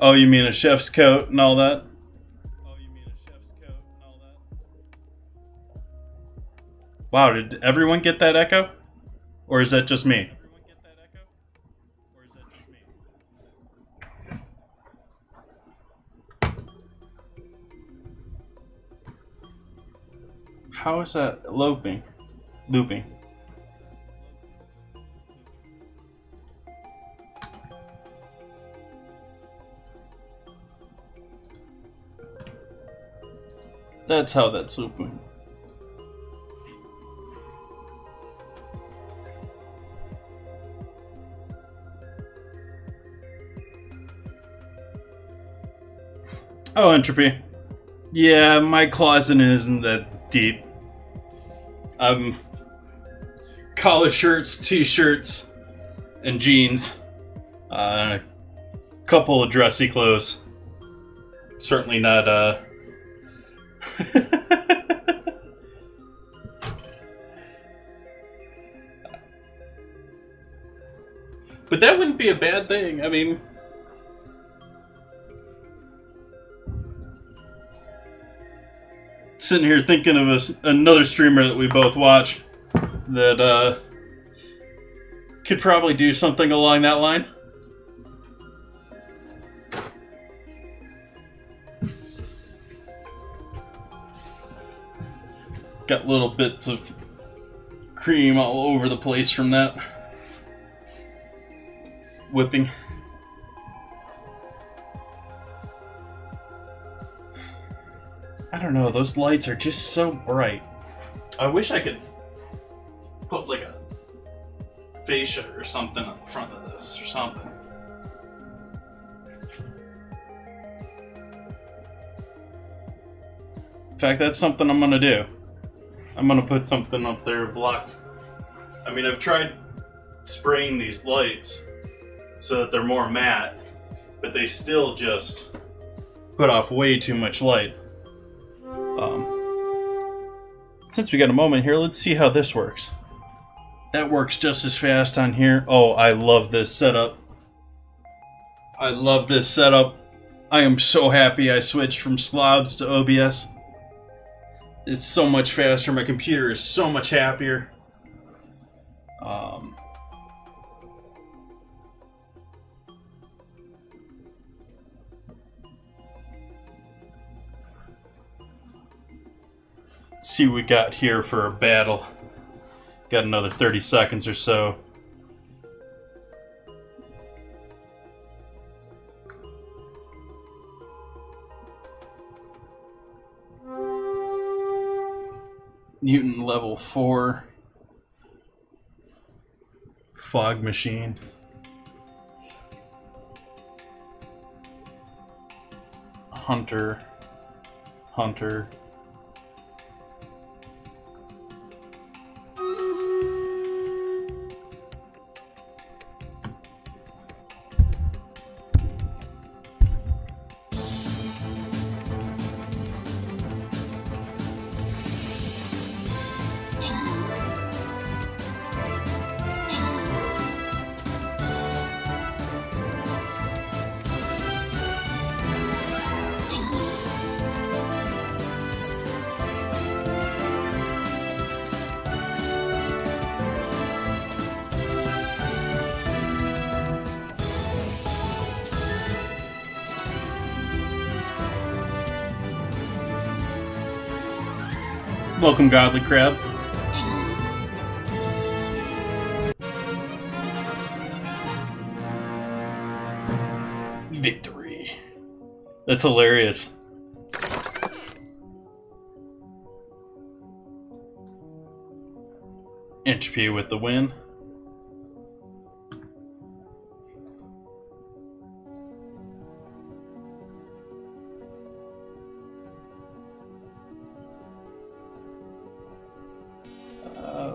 Oh, you mean a chef's coat and all that? Wow, did everyone get that echo? Or is that just me? How is that looping? Looping. That's how that's looping. Oh, entropy. Yeah, my closet isn't that deep. Collar shirts, t-shirts, and jeans. A couple of dressy clothes. Certainly not, But that wouldn't be a bad thing. I mean, sitting here thinking of another streamer that we both watch that could probably do something along that line. Got little bits of cream all over the place from that whipping. I don't know, those lights are just so bright. I wish I could put like a fascia or something on the front of this or something. In fact, that's something I'm gonna do. I'm gonna put something up there blocks. I mean, I've tried spraying these lights so that they're more matte, but they still just put off way too much light. Since we got a moment here, let's see how this works. That works just as fast on here. Oh, I love this setup. I love this setup. I am so happy I switched from slobs to OBS. It's so much faster. My computer is so much happier. Let's see what we got here for a battle. Got another 30 seconds or so. Mutant level 4. Fog machine. Hunter. Hunter. Welcome, Godly Crab. Victory. That's hilarious. Entropy with the win.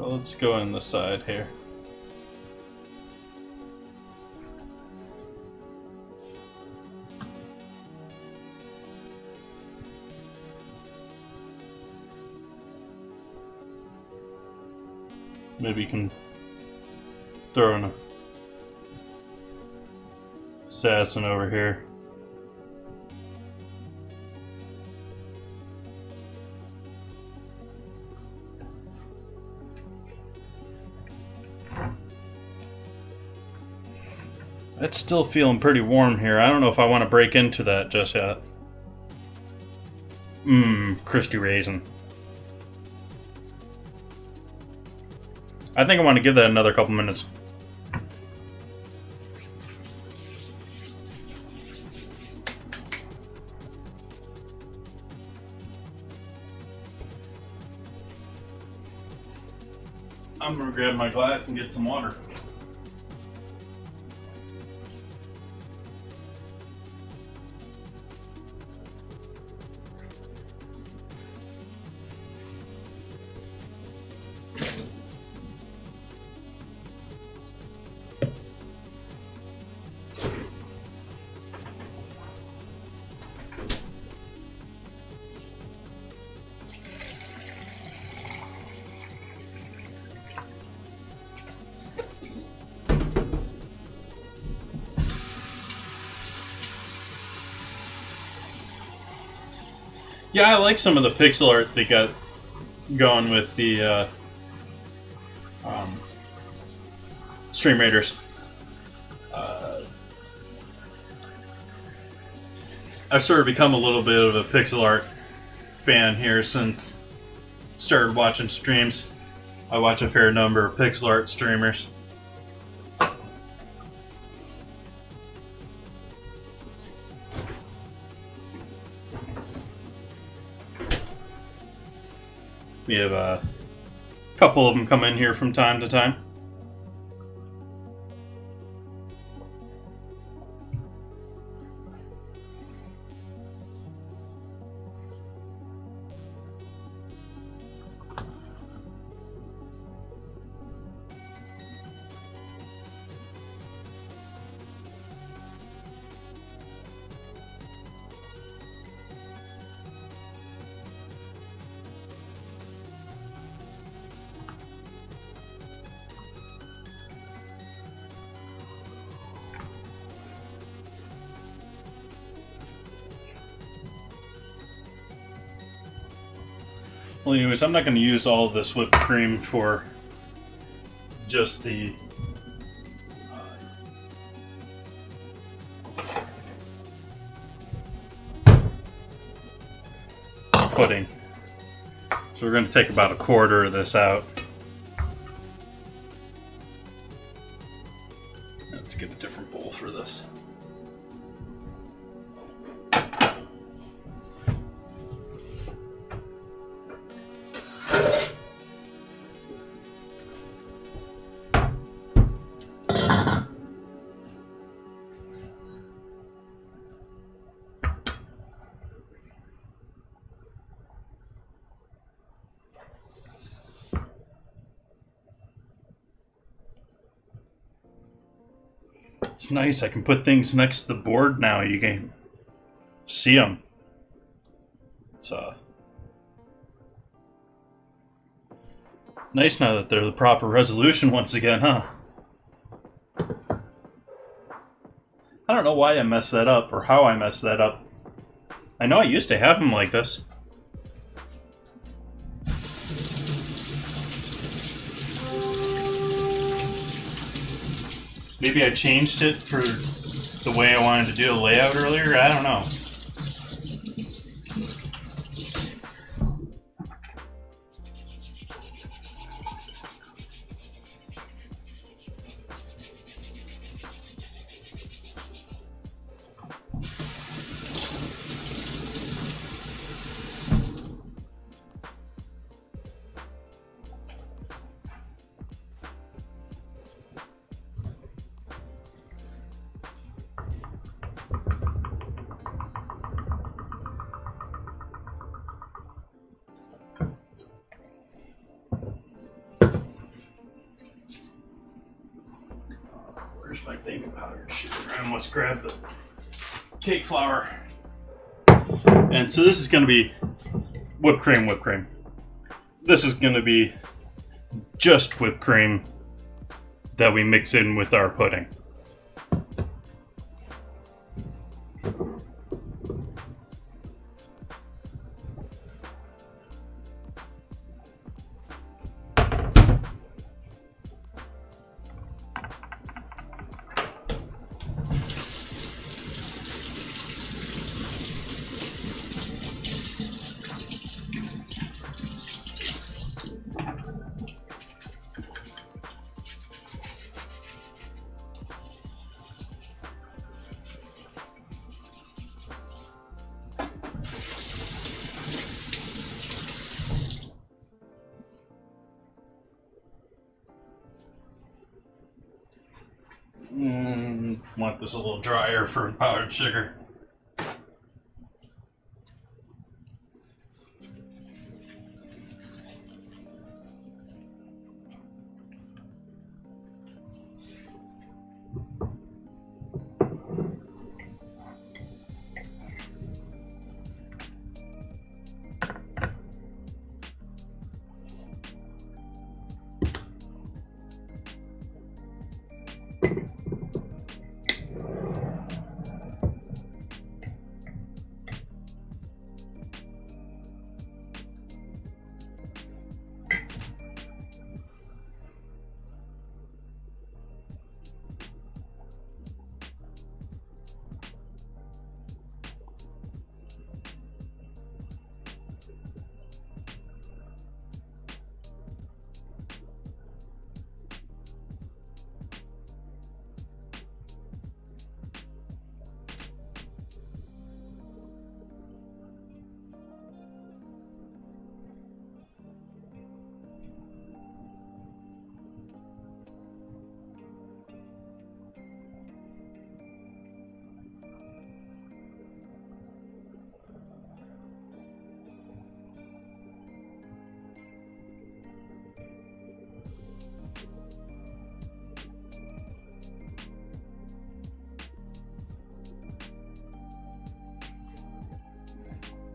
Let's go in the side here. Maybe you can throw in a assassin over here. It's still feeling pretty warm here. I don't know if I want to break into that just yet. Crispy raisin. I think I want to give that another couple minutes. I'm gonna grab my glass and get some water. Yeah, I like some of the pixel art they got going with the Stream Raiders. I've sort of become a little bit of a pixel art fan here since started watching streams. I watch a fair number of pixel art streamers. We have a couple of them come in here from time to time. Well, anyways, I'm not going to use all of this whipped cream for just the pudding. So we're going to take about a quarter of this out. Let's get a different bowl for this. It's nice, I can put things next to the board now, you can see them. It's nice now that they're the proper resolution once again, huh? I don't know why I messed that up, or how I messed that up. I know I used to have them like this. Maybe I changed it for the way I wanted to do the layout earlier, I don't know. Where's my baking powder? Shoot, I almost grabbed the cake flour. And so this is going to be whipped cream, whipped cream. This is going to be just whipped cream that we mix in with our pudding. Want this a little drier for powdered sugar.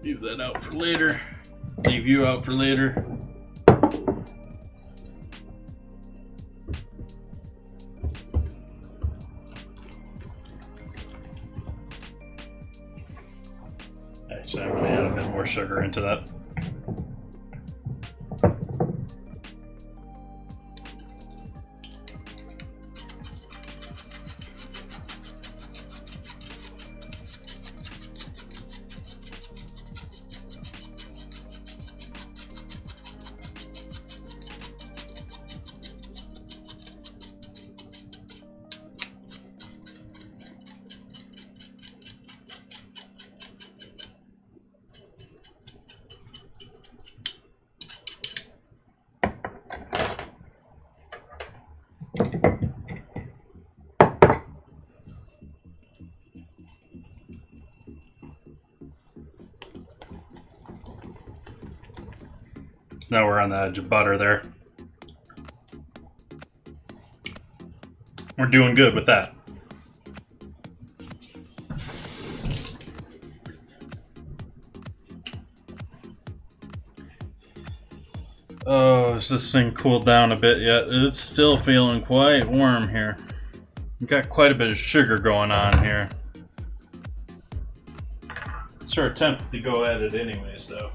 Leave that out for later. Leave you out for later. Actually, I'm going to add a bit more sugar into that. So now we're on the edge of butter there. We're doing good with that. Oh, has this thing cooled down a bit yet? It's still feeling quite warm here. We've got quite a bit of sugar going on here. Sort of tempted to go at it anyways, though.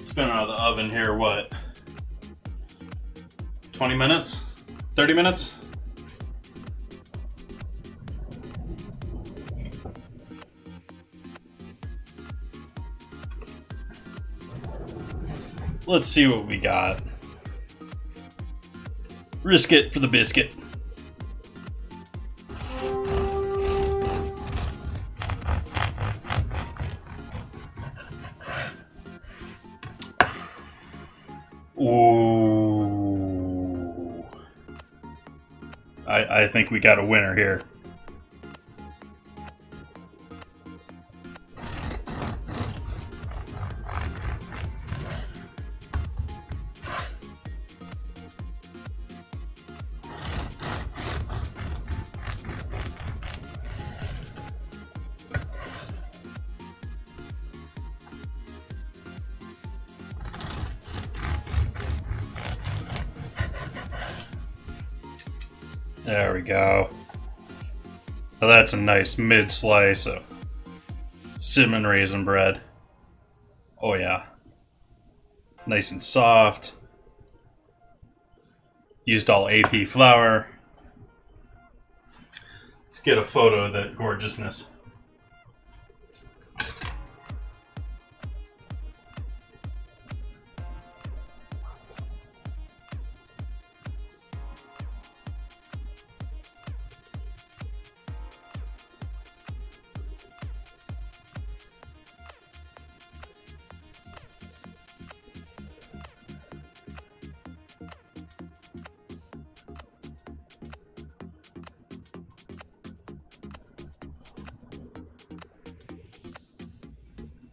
It's been out of the oven here, what? 20 minutes? 30 minutes? Let's see what we got. Risk it for the biscuit. Ooh. I think we got a winner here. There we go. Now that's a nice mid slice of cinnamon raisin bread. Oh yeah. Nice and soft. Used all AP flour. Let's get a photo of that gorgeousness.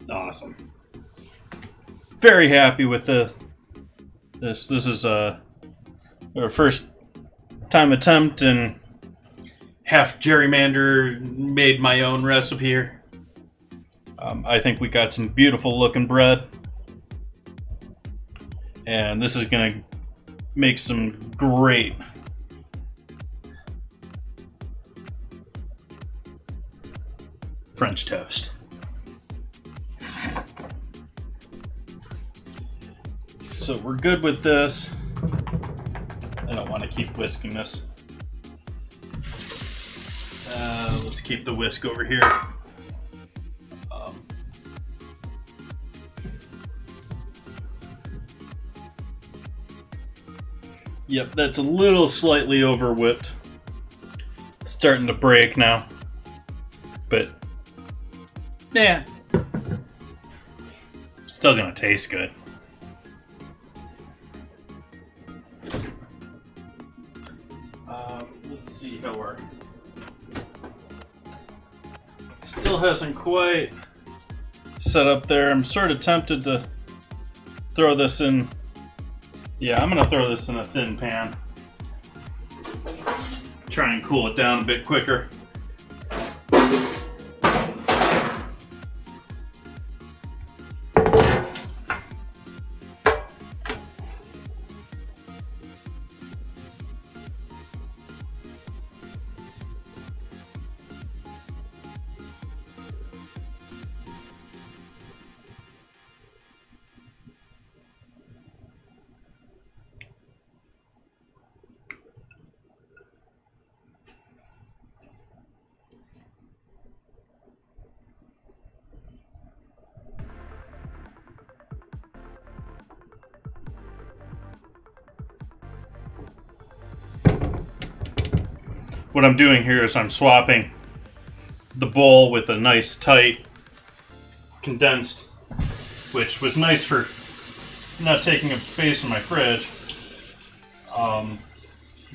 Awesome. Very happy with this. This is our first time attempt and half gerrymander made my own recipe here. I think we got some beautiful looking bread, and this is gonna make some great French toast. So we're good with this. I don't want to keep whisking this. Let's keep the whisk over here. Yep, that's a little slightly over whipped. It's starting to break now. But, yeah. Still gonna taste good. Let's see how we're... Still hasn't quite set up there. I'm sort of tempted to throw this in. Yeah, I'm gonna throw this in a thin pan. Try and cool it down a bit quicker. What I'm doing here is I'm swapping the bowl with a nice tight condensed, which was nice for not taking up space in my fridge.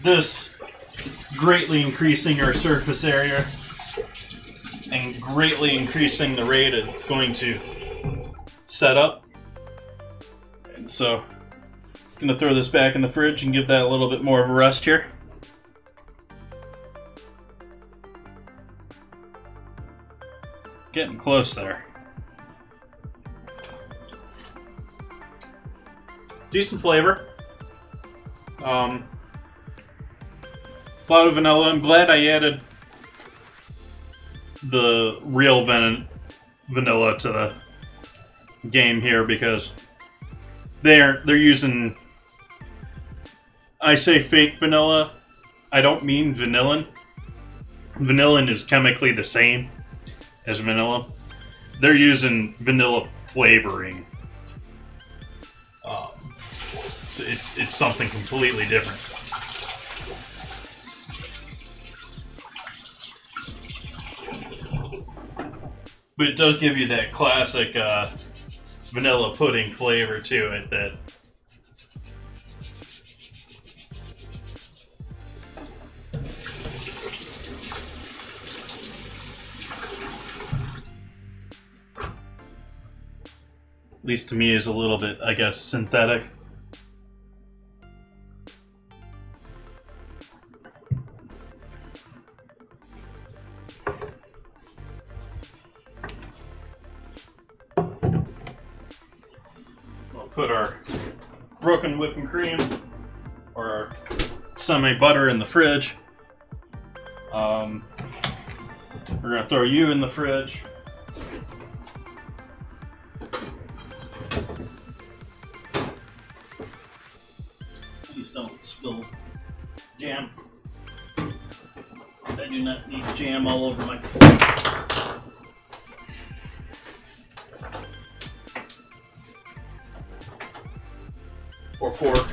This greatly increasing our surface area and greatly increasing the rate it's going to set up. And so I'm going to throw this back in the fridge and give that a little bit more of a rest here. Getting close there. Decent flavor. A lot of vanilla. I'm glad I added the real vanilla to the game here because they're using... I say fake vanilla. I don't mean vanillin. Vanillin is chemically the same as vanilla. They're using vanilla flavoring. It's something completely different. But it does give you that classic vanilla pudding flavor to it that at least to me is a little bit, I guess, synthetic. We'll put our broken whipping cream or our semi-butter in the fridge. We're gonna throw you in the fridge. Don't spill jam. I do not need jam all over my or fork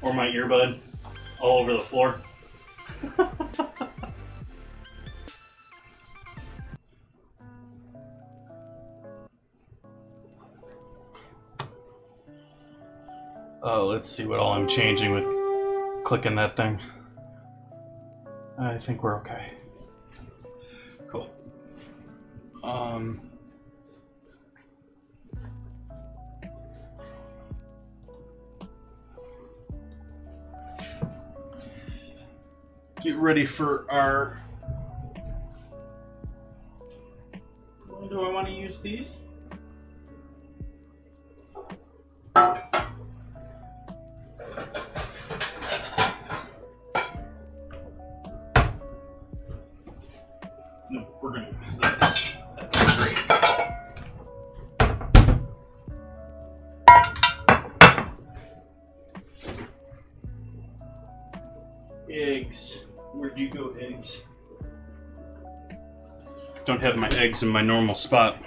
or my earbud all over the floor. Oh, let's see what all I'm changing with clicking that thing. I think we're okay. Cool. get ready for our... Do I want to use these? No, we're going to use this. That's great. Eggs. Where'd you go, eggs? Don't have my eggs in my normal spot.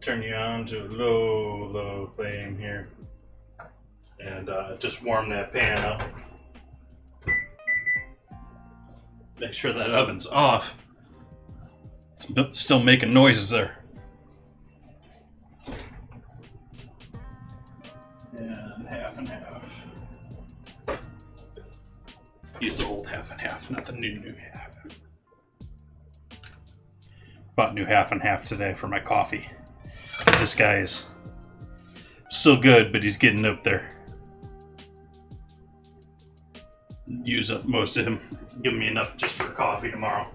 Turn you on to a low flame here, and just warm that pan up. Make sure that oven's off. It's still making noises there. And half and half. Use the old half and half, not the new half. Bought new half and half today for my coffee. This guy is still good, but he's getting up there. Use up most of him. Give me enough just for coffee tomorrow.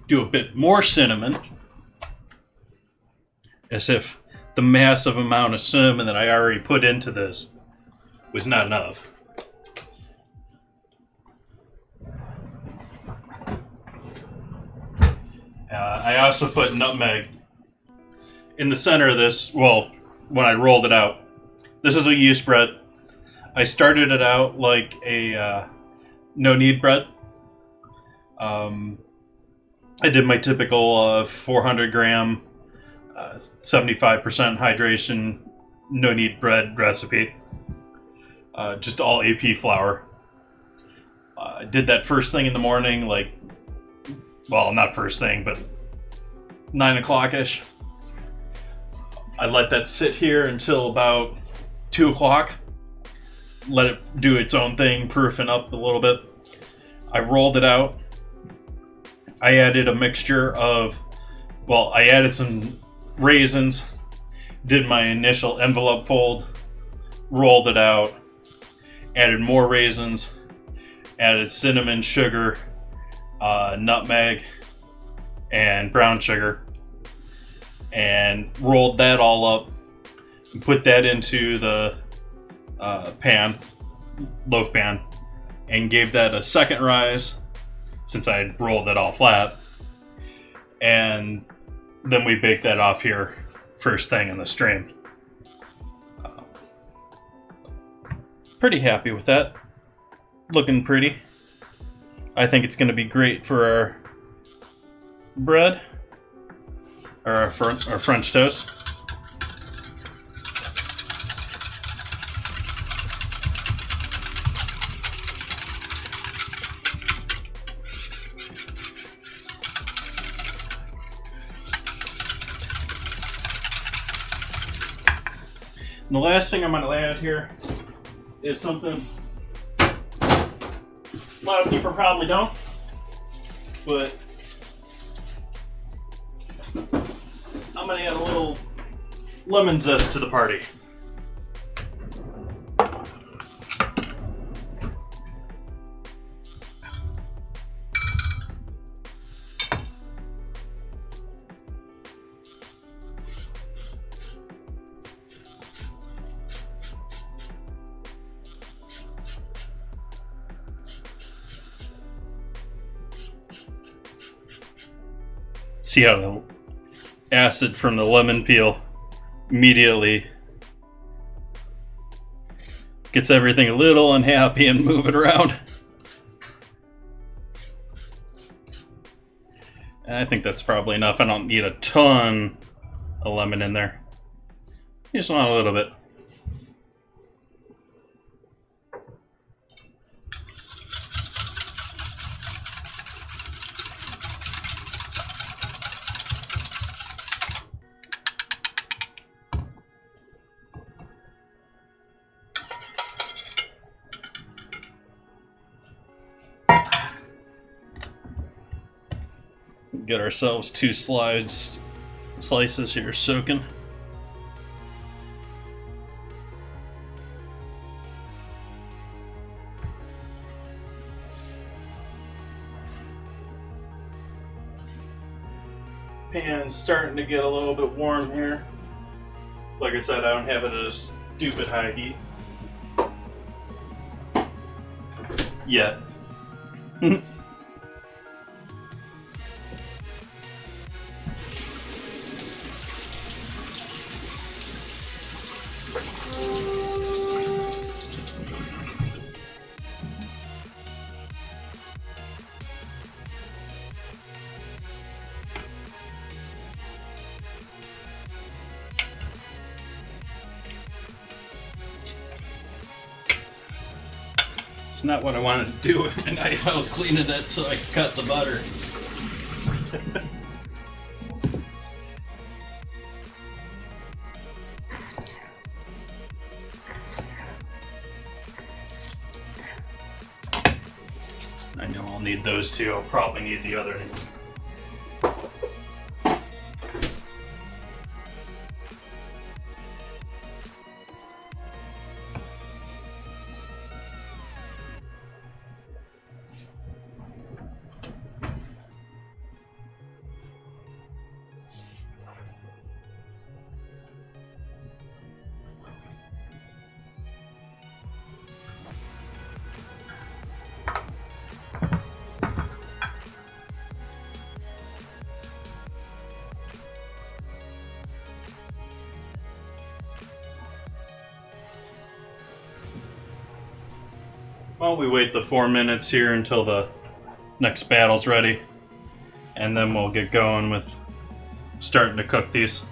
Do a bit more cinnamon, as if the massive amount of cinnamon that I already put into this was not enough. I also put nutmeg in the center of this. Well, when I rolled it out, this is a yeast bread. I started it out like a no-knead bread. I did my typical 400 gram, 75% hydration, no-knead bread recipe. Just all AP flour. I did that first thing in the morning, like, well, not first thing, but 9 o'clock-ish. I let that sit here until about 2 o'clock. Let it do its own thing, proofing up a little bit. I rolled it out. I added a mixture of, well, I added some raisins, did my initial envelope fold, rolled it out, added more raisins, added cinnamon, sugar, nutmeg, and brown sugar, and rolled that all up and put that into the loaf pan, and gave that a second rise since I had rolled it all flat, and then we baked that off here first thing in the stream. Pretty happy with that. Looking pretty. I think it's going to be great for our bread, or our French toast. And the last thing I'm going to add here is something a lot of people probably don't, but I'm going to add a little lemon zest to the party. See how the acid from the lemon peel immediately gets everything a little unhappy and move it around. And I think that's probably enough. I don't need a ton of lemon in there. Just want a little bit. Get ourselves 2 slices here soaking. Pan's starting to get a little bit warm here. Like I said, I don't have it at a stupid high heat yet. It's not what I wanted to do, and I was cleaning it so I could cut the butter. I know I'll need those two. I'll probably need the other. Well, we wait the 4 minutes here until the next battle's ready, and then we'll get going with starting to cook these.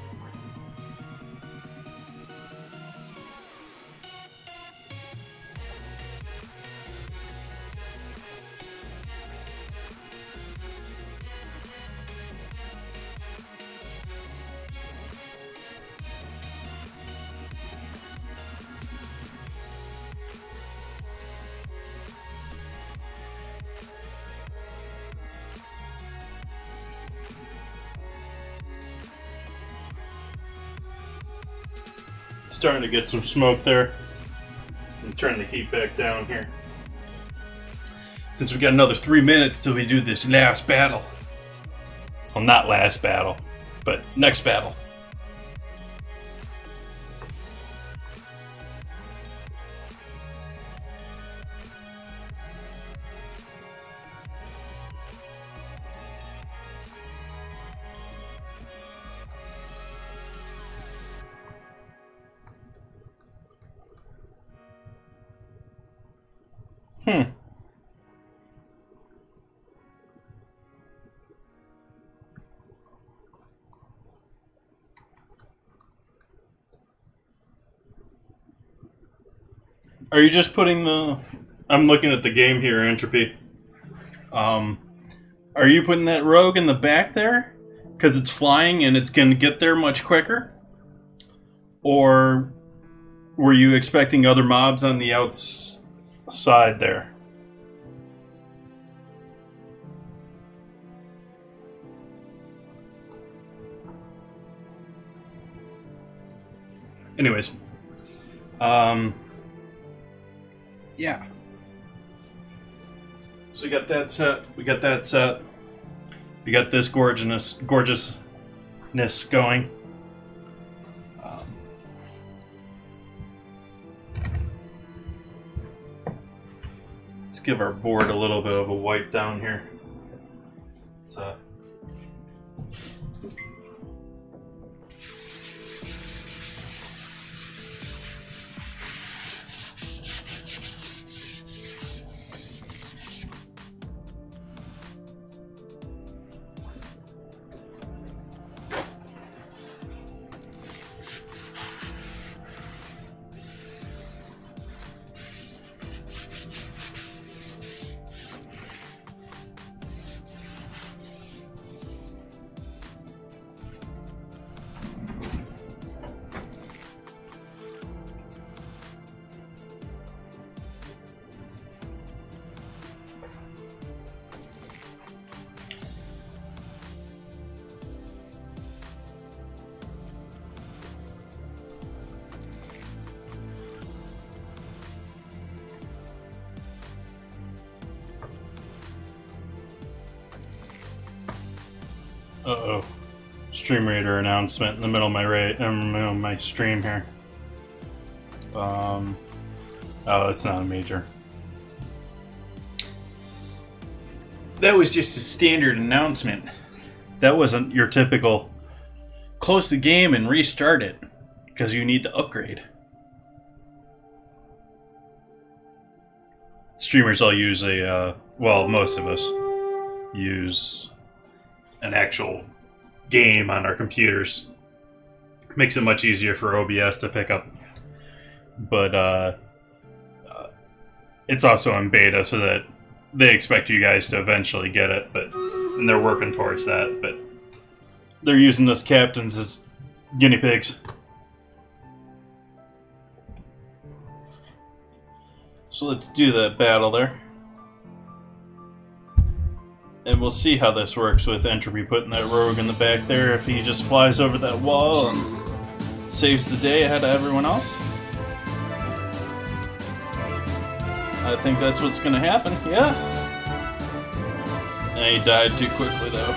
starting to get some smoke there. I'm turning the heat back down here. Since we got another 3 minutes till we do this last battle. Well, not last battle, but next battle. Are you just putting the... I'm looking at the game here, Entropy. Are you putting that rogue in the back there? Because it's flying and it's going to get there much quicker? Or were you expecting other mobs on the outside there? Anyways. Yeah. So we got that set. We got that set. We got this gorgeousness going. Let's give our board a little bit of a wipe down here. It's uh-oh. Stream Raider announcement in the middle of my stream here. Oh, it's not a major. That was just a standard announcement. That wasn't your typical close the game and restart it because you need to upgrade. Streamers all use a, well, most of us use an actual game on our computers. Makes it much easier for OBS to pick up. But it's also in beta, so that they expect you guys to eventually get it, and they're working towards that, but they're using us captains as guinea pigs. So let's do that battle there. And we'll see how this works with Entropy putting that rogue in the back there, if he just flies over that wall and saves the day ahead of everyone else. I think that's what's gonna happen, yeah. And he died too quickly though.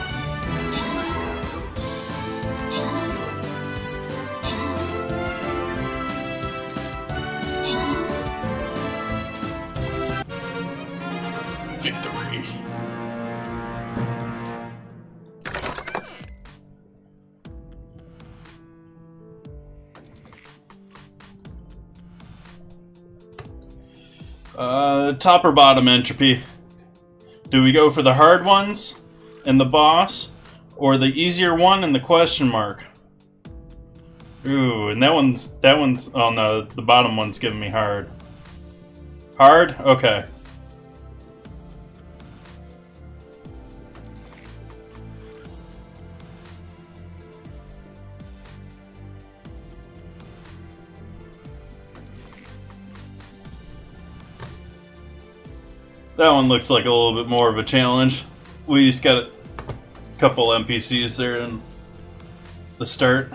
Victory. Top or bottom, Entropy? Do we go for the hard ones and the boss, or the easier one and the question mark? Ooh, and that one's, oh no, the bottom one's giving me hard. Hard? Okay. That one looks like a little bit more of a challenge. We just got a couple NPCs there in the start.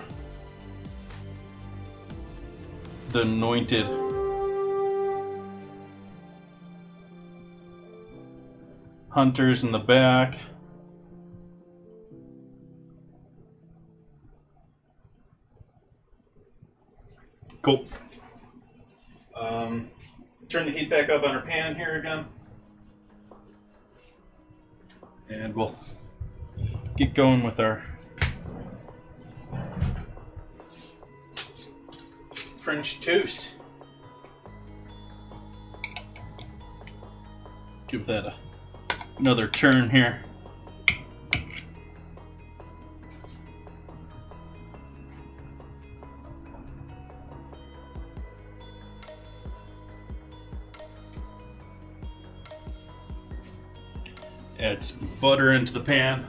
the anointed hunters in the back. Cool. Turn the heat back up on our pan here again. And we'll get going with our French toast. Give that another turn here. Add some butter into the pan.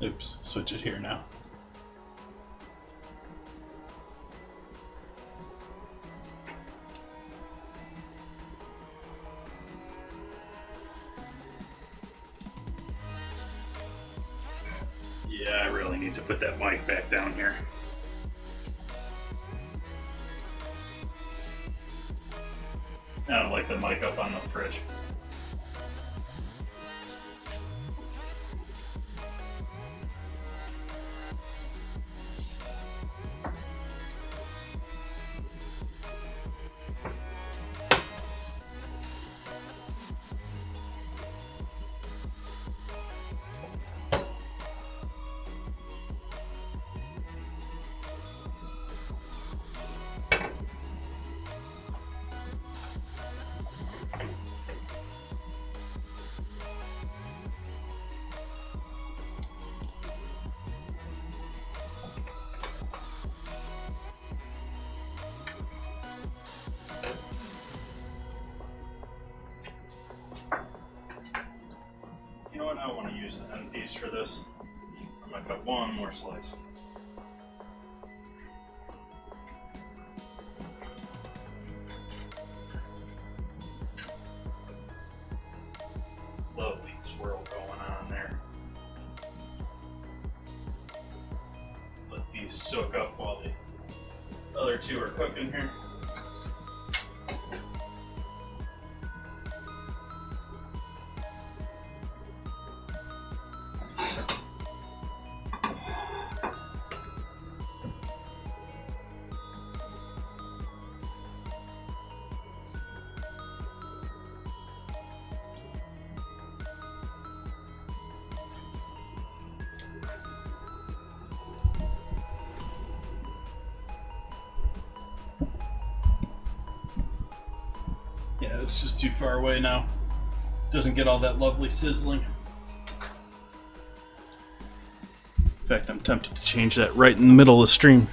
Oops, switch it here now. Yeah, I really need to put that mic back down here. I don't like the mic up on the fridge. You know what? I want to use the end piece for this. I'm going to cut one more slice. Lovely swirl going on there. Let these soak up while the other two are cooking here. Yeah, it's just too far away now. Doesn't get all that lovely sizzling. In fact, I'm tempted to change that right in the middle of the stream.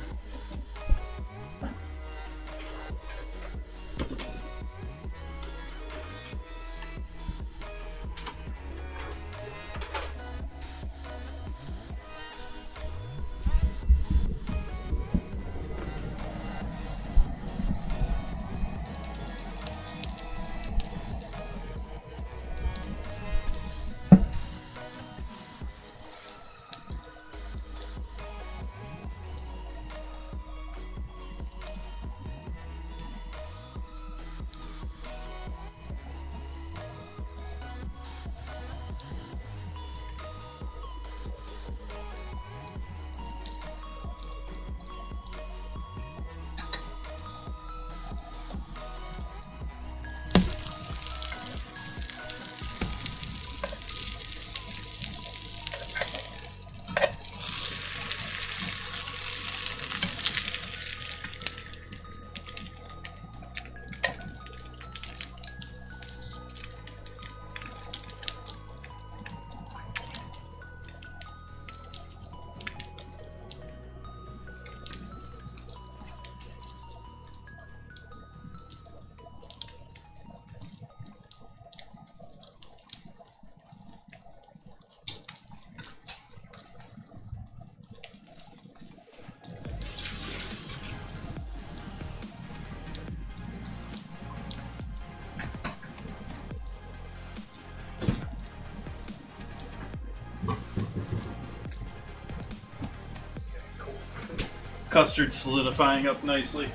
Custard solidifying up nicely.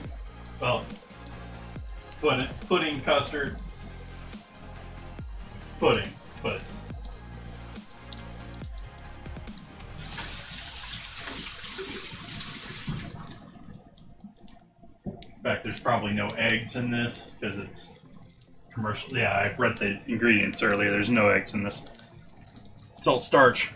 Well, pudding, custard, pudding, but in fact, there's probably no eggs in this because it's commercial. Yeah, I read the ingredients earlier. There's no eggs in this. It's all starch.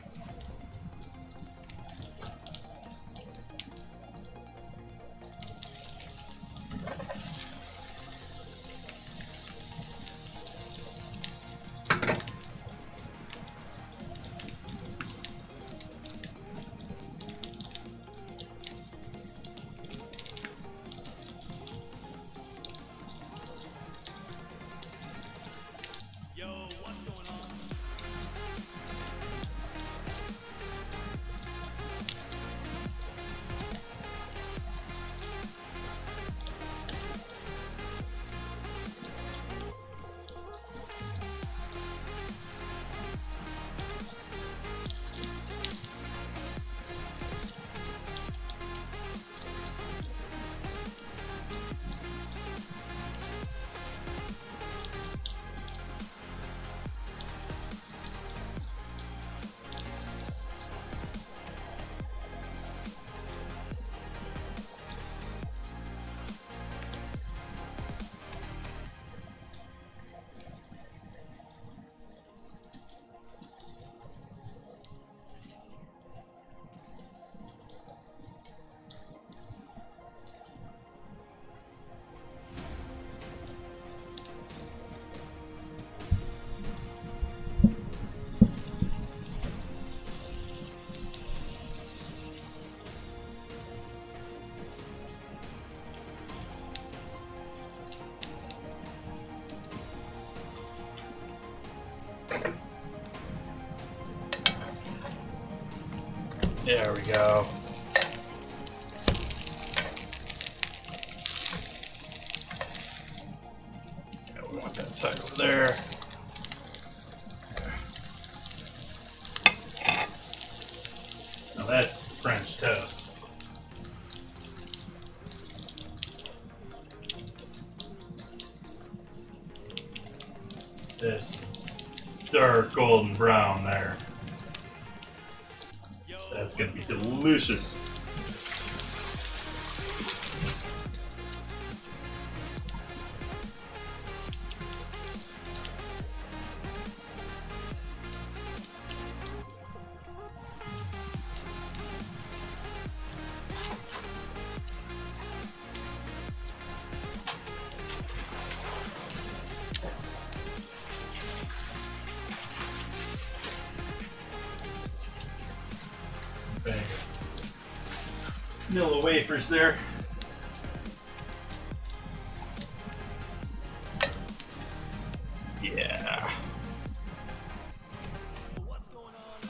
There we go. Yeah, we want that side over there. Now that's French toast. This dark golden brown there. That's gonna be delicious. Vanilla wafers there. Yeah. What's going on?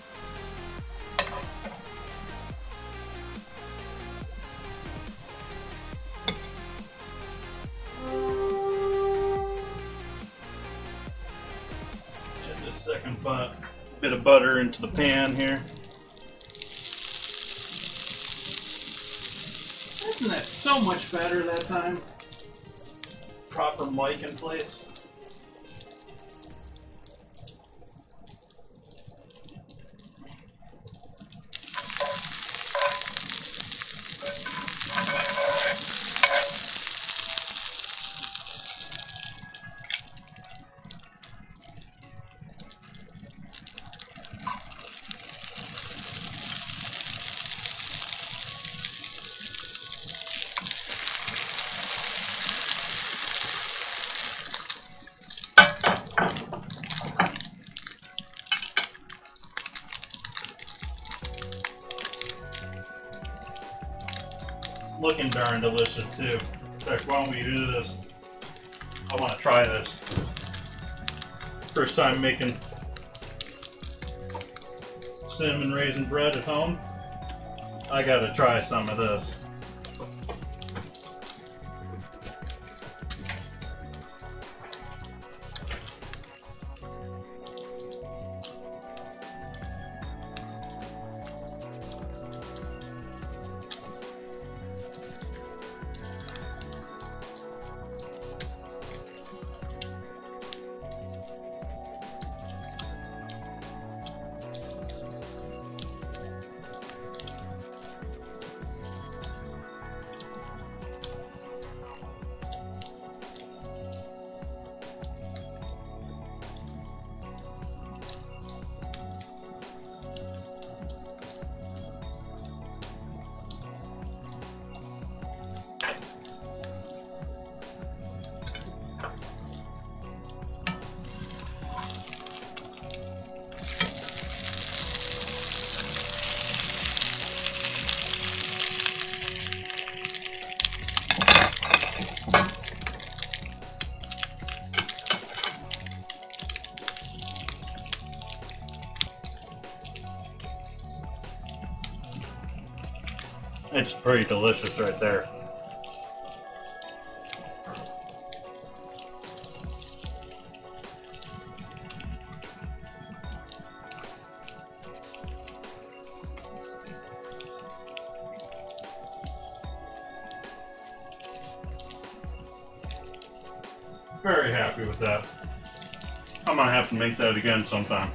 Add this second bit of butter into the pan here. Isn't that so much better that time? Proper mic in place. Looking darn delicious too. In fact, why don't we do this? I want to try this. First time making cinnamon raisin bread at home. I gotta try some of this. It's pretty delicious right there. Very happy with that. I'm gonna have to make that again sometime.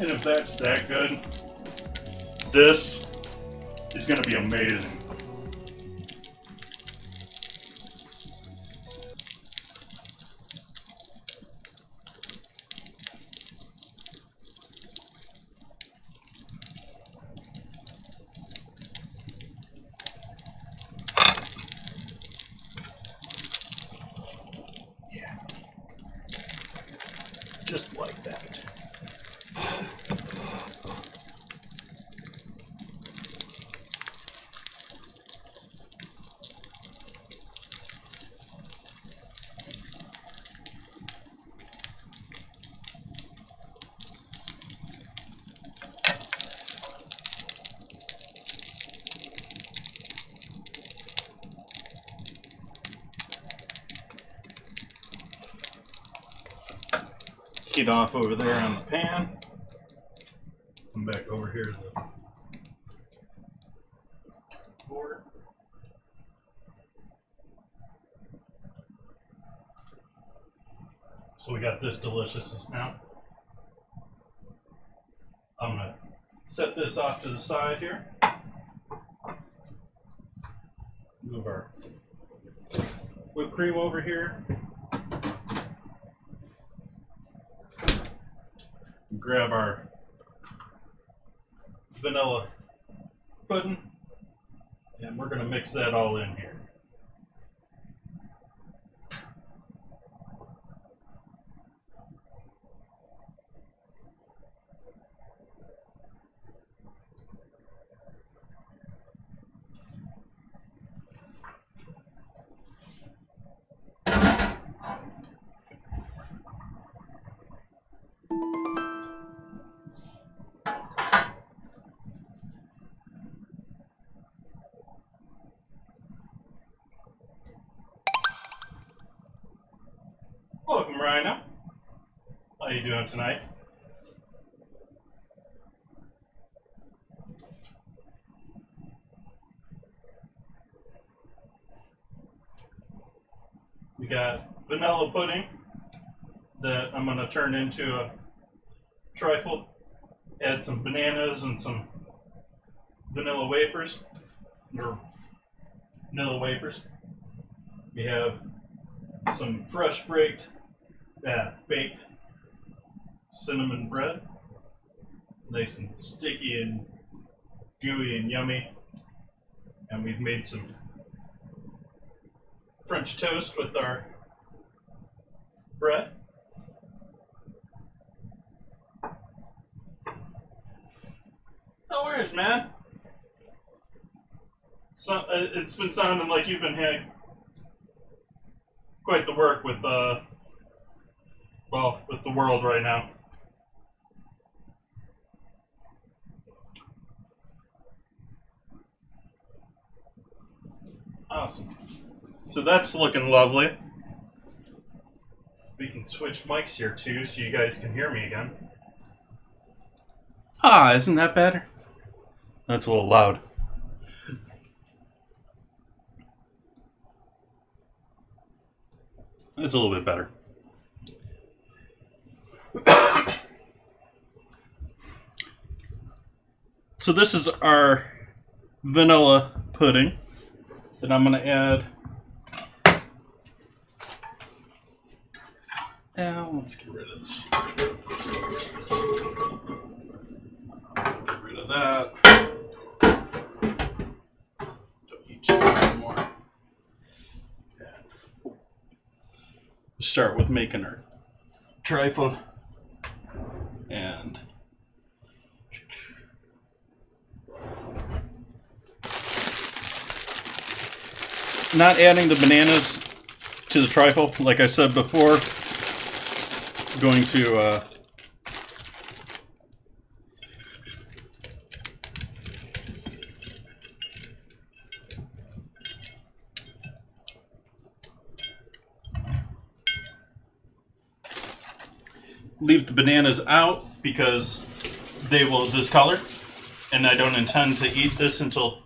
And if that's that good, this is going to be amazing. Yeah. Just like that. Get off over there on the pan. Come back over here to the board. So we got this deliciousness now. I'm gonna set this off to the side here. Move our whipped cream over here. Grab our vanilla pudding, and we're going to mix that all in here. Welcome, Rhino. How you doing tonight? We got vanilla pudding that I'm going to turn into a trifle. Add some bananas and some vanilla wafers. We have some fresh baked cinnamon bread. Nice and sticky and gooey and yummy. And we've made some French toast with our bread. No worries, man. So, it's been sounding like you've been having quite the work with, with the world right now. Awesome. So that's looking lovely. We can switch mics here too so you guys can hear me again. Ah, isn't that better? That's a little loud. It's a little bit better. So this is our vanilla pudding that I'm going to add. Now, let's get rid of this. Get rid of that. Don't need sugar anymore. And start with making our trifle. And not adding the bananas to the trifle, like I said before. Going to leave the bananas out because they will discolor, and I don't intend to eat this until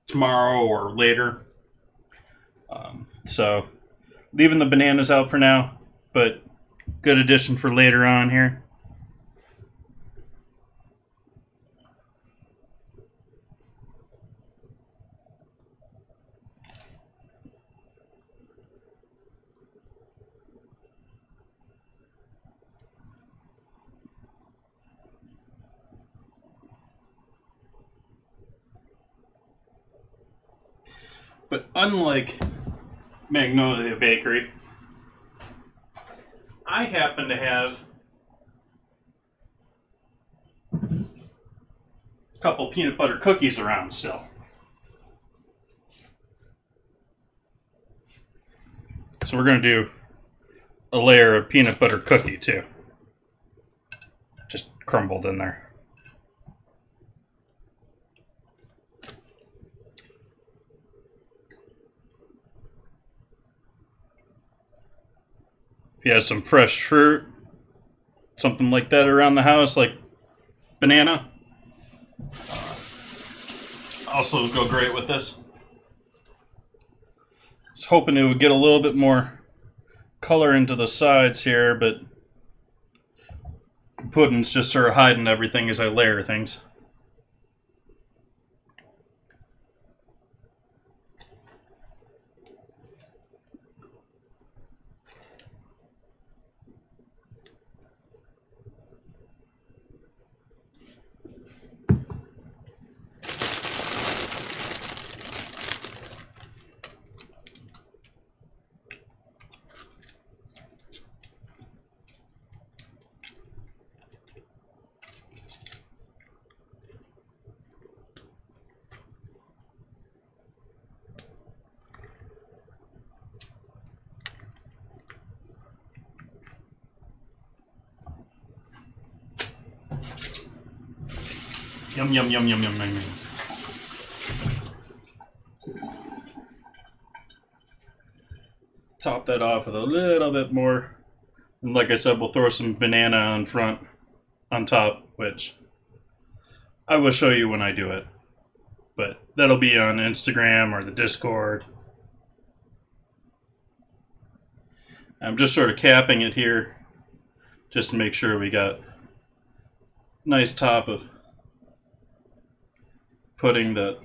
tomorrow or later. So leaving the bananas out for now, but good addition for later on here. But unlike Magnolia Bakery, I happen to have a couple peanut butter cookies around still. So we're going to do a layer of peanut butter cookie too. Just crumbled in there. If you have some fresh fruit, something like that around the house, like banana, also go great with this. I was hoping it would get a little bit more color into the sides here, but pudding's just sort of hiding everything as I layer things. Yum, yum, yum, yum, yum, yum, yum. Top that off with a little bit more. And like I said, we'll throw some banana on top, which I will show you when I do it. But that'll be on Instagram or the Discord. I'm just sort of capping it here just to make sure we got a nice top of pudding that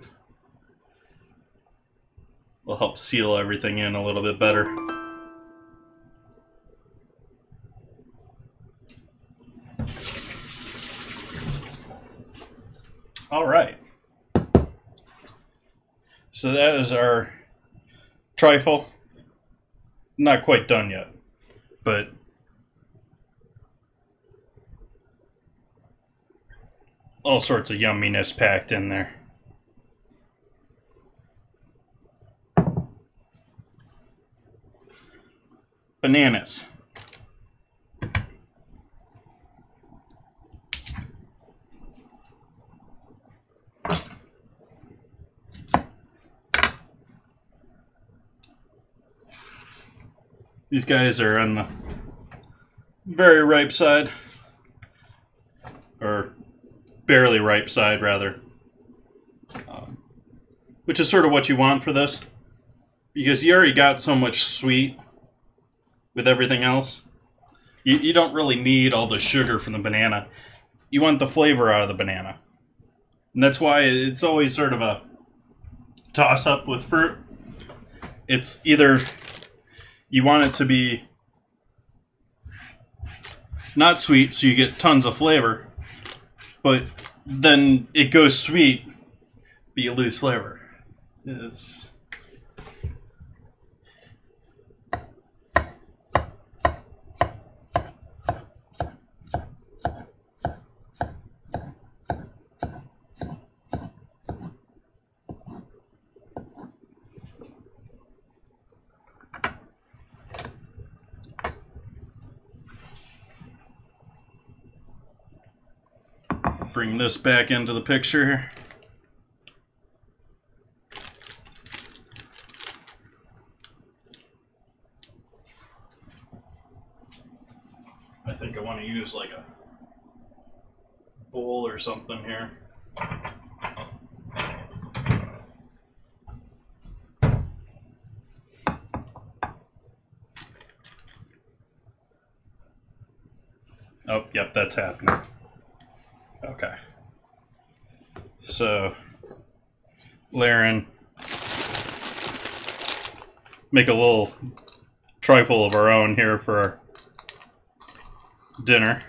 will help seal everything in a little bit better. All right. So that is our trifle. Not quite done yet, but all sorts of yumminess packed in there. Bananas. These guys are on the very ripe side, or barely ripe side rather, which is sort of what you want for this, because you already got so much sweet with everything else. You don't really need all the sugar from the banana. You want the flavor out of the banana. And that's why it's always sort of a toss-up with fruit. It's either you want it to be not sweet, so you get tons of flavor, but then it goes sweet, but you lose flavor. It's... Bring this back into the picture. I think I want to use like a bowl or something here. Oh, yep, that's happening. Okay. So, Laren, make a little trifle of our own here for our dinner.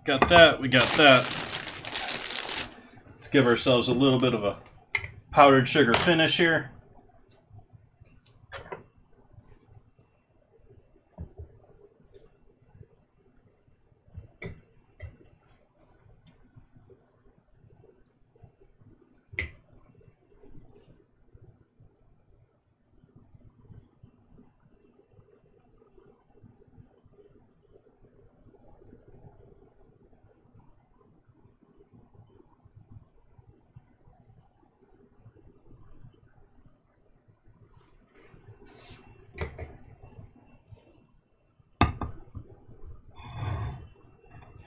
Got that, we got that. Let's give ourselves a little bit of a powdered sugar finish here.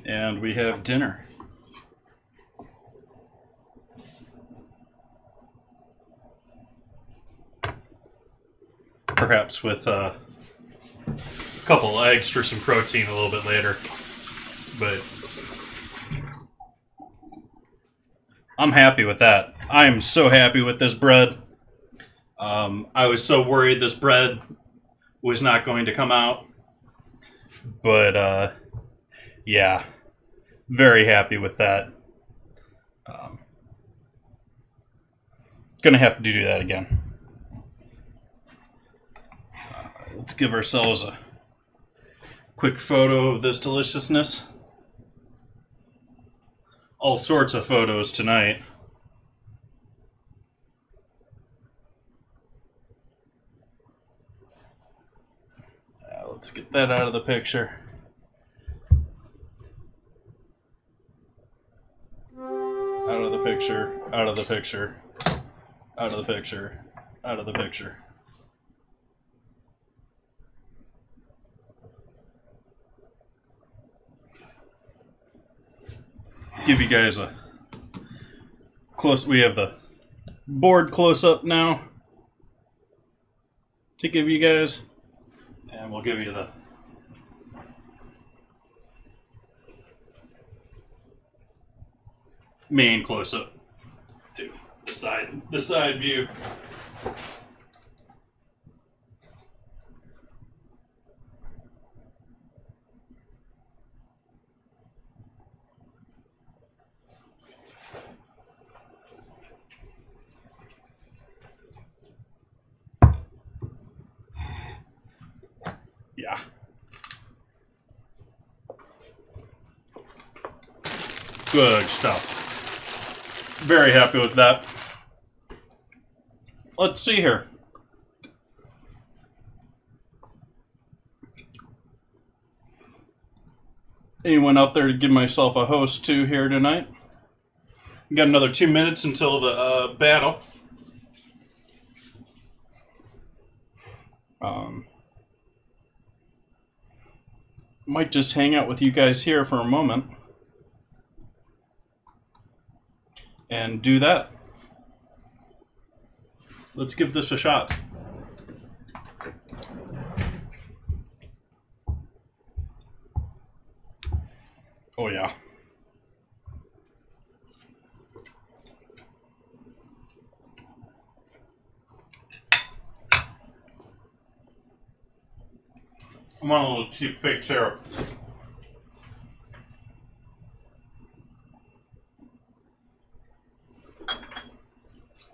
And we have dinner. Perhaps with a couple eggs for some protein a little bit later. But I'm happy with that. I am so happy with this bread. I was so worried this bread was not going to come out. But yeah. Very happy with that. Gonna have to do that again. Let's give ourselves a quick photo of this deliciousness. All sorts of photos tonight. Let's get that out of the picture. Out of the picture, out of the picture, out of the picture, out of the picture. Give you guys a close, we have the board close up now to give you guys, and we'll give you the main close-up to the side view. Yeah. Good stuff. Very happy with that. Let's see here. Anyone out there to give myself a host to here tonight? Got another 2 minutes until the battle. Might just hang out with you guys here for a moment and do that. Let's give this a shot. Oh yeah. I'm on a little cheap fake syrup.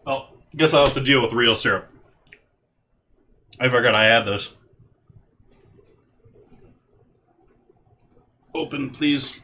Well, guess I'll have to deal with real syrup. I forgot I had those. Open, please.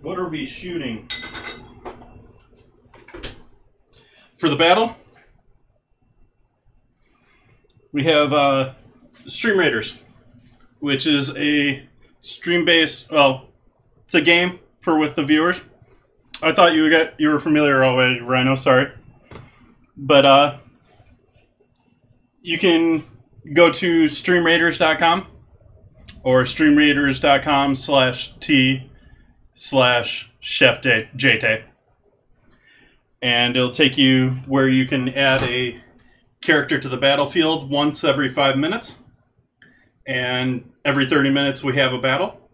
What are we shooting? For the battle, we have Stream Raiders, which is a stream-based, well, it's a game for with the viewers. I thought you were familiar already, Rhino, sorry. But you can go to streamraiders.com or streamraiders.com/t/chefjt, and it'll take you where you can add a character to the battlefield once every 5 minutes, and every 30 minutes we have a battle.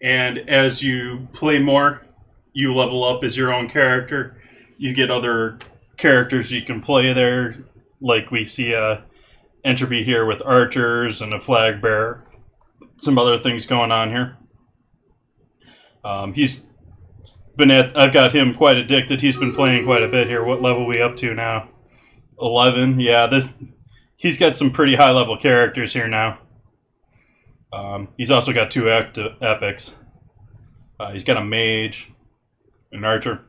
And as you play more, you level up as your own character. You get other characters you can play there, like we see Entropy here with archers and a flag bearer. Some other things going on here. I've got him quite addicted. He's been playing quite a bit here. What level are we up to now? 11. Yeah, he's got some pretty high level characters here now. He's also got 2 epics. He's got a mage, an archer.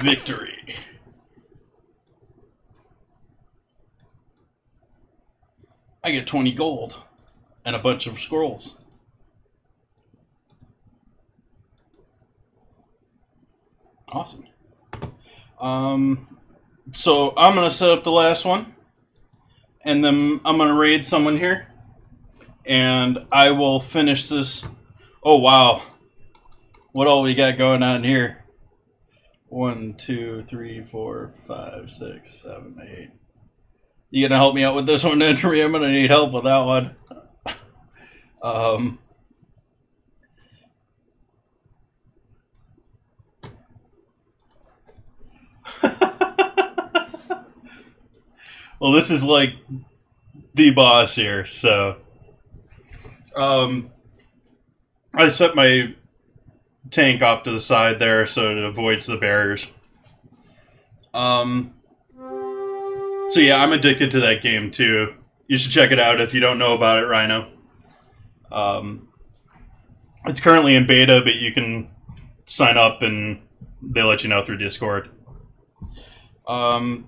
Victory. I get 20 gold and a bunch of scrolls. Awesome. So I'm going to set up the last one, and then I'm going to raid someone here, and I will finish this. Oh, wow. What all we got going on here? 1, 2, 3, 4, 5, 6, 7, 8. You gonna help me out with this one, Entry? I'm gonna need help with that one. Well, this is like the boss here, so I set my tank off to the side there so it avoids the barriers. So yeah, I'm addicted to that game too. You should check it out if you don't know about it, Rhino. It's currently in beta, but you can sign up and they let you know through Discord. Cool.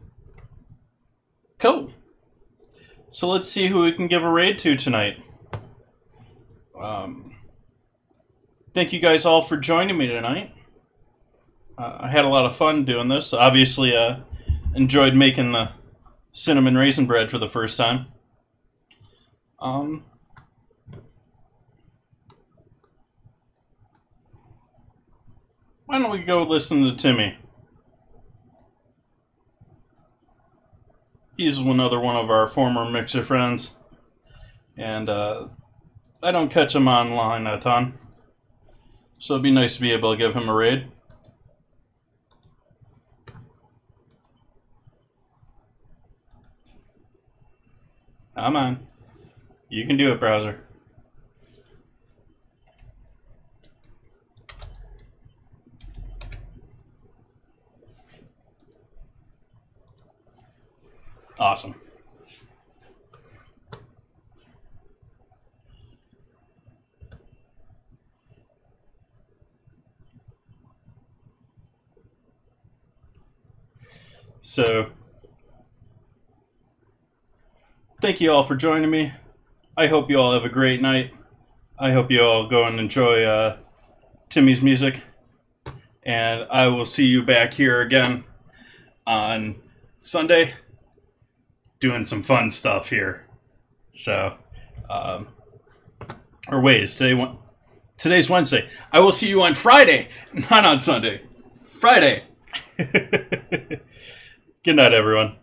So let's see who we can give a raid to tonight. Thank you guys all for joining me tonight. I had a lot of fun doing this. Obviously, enjoyed making the cinnamon raisin bread for the first time. Why don't we go listen to Timmy? He's another one of our former Mixer friends. And I don't catch him online a ton. So it'd be nice to be able to give him a raid. Come on. You can do it, browser. Awesome. So, thank you all for joining me. I hope you all have a great night. I hope you all go and enjoy Timmy's music. And I will see you back here again on Sunday doing some fun stuff here. So, or wait, today's Wednesday. I will see you on Friday, not on Sunday. Friday. Good night, everyone.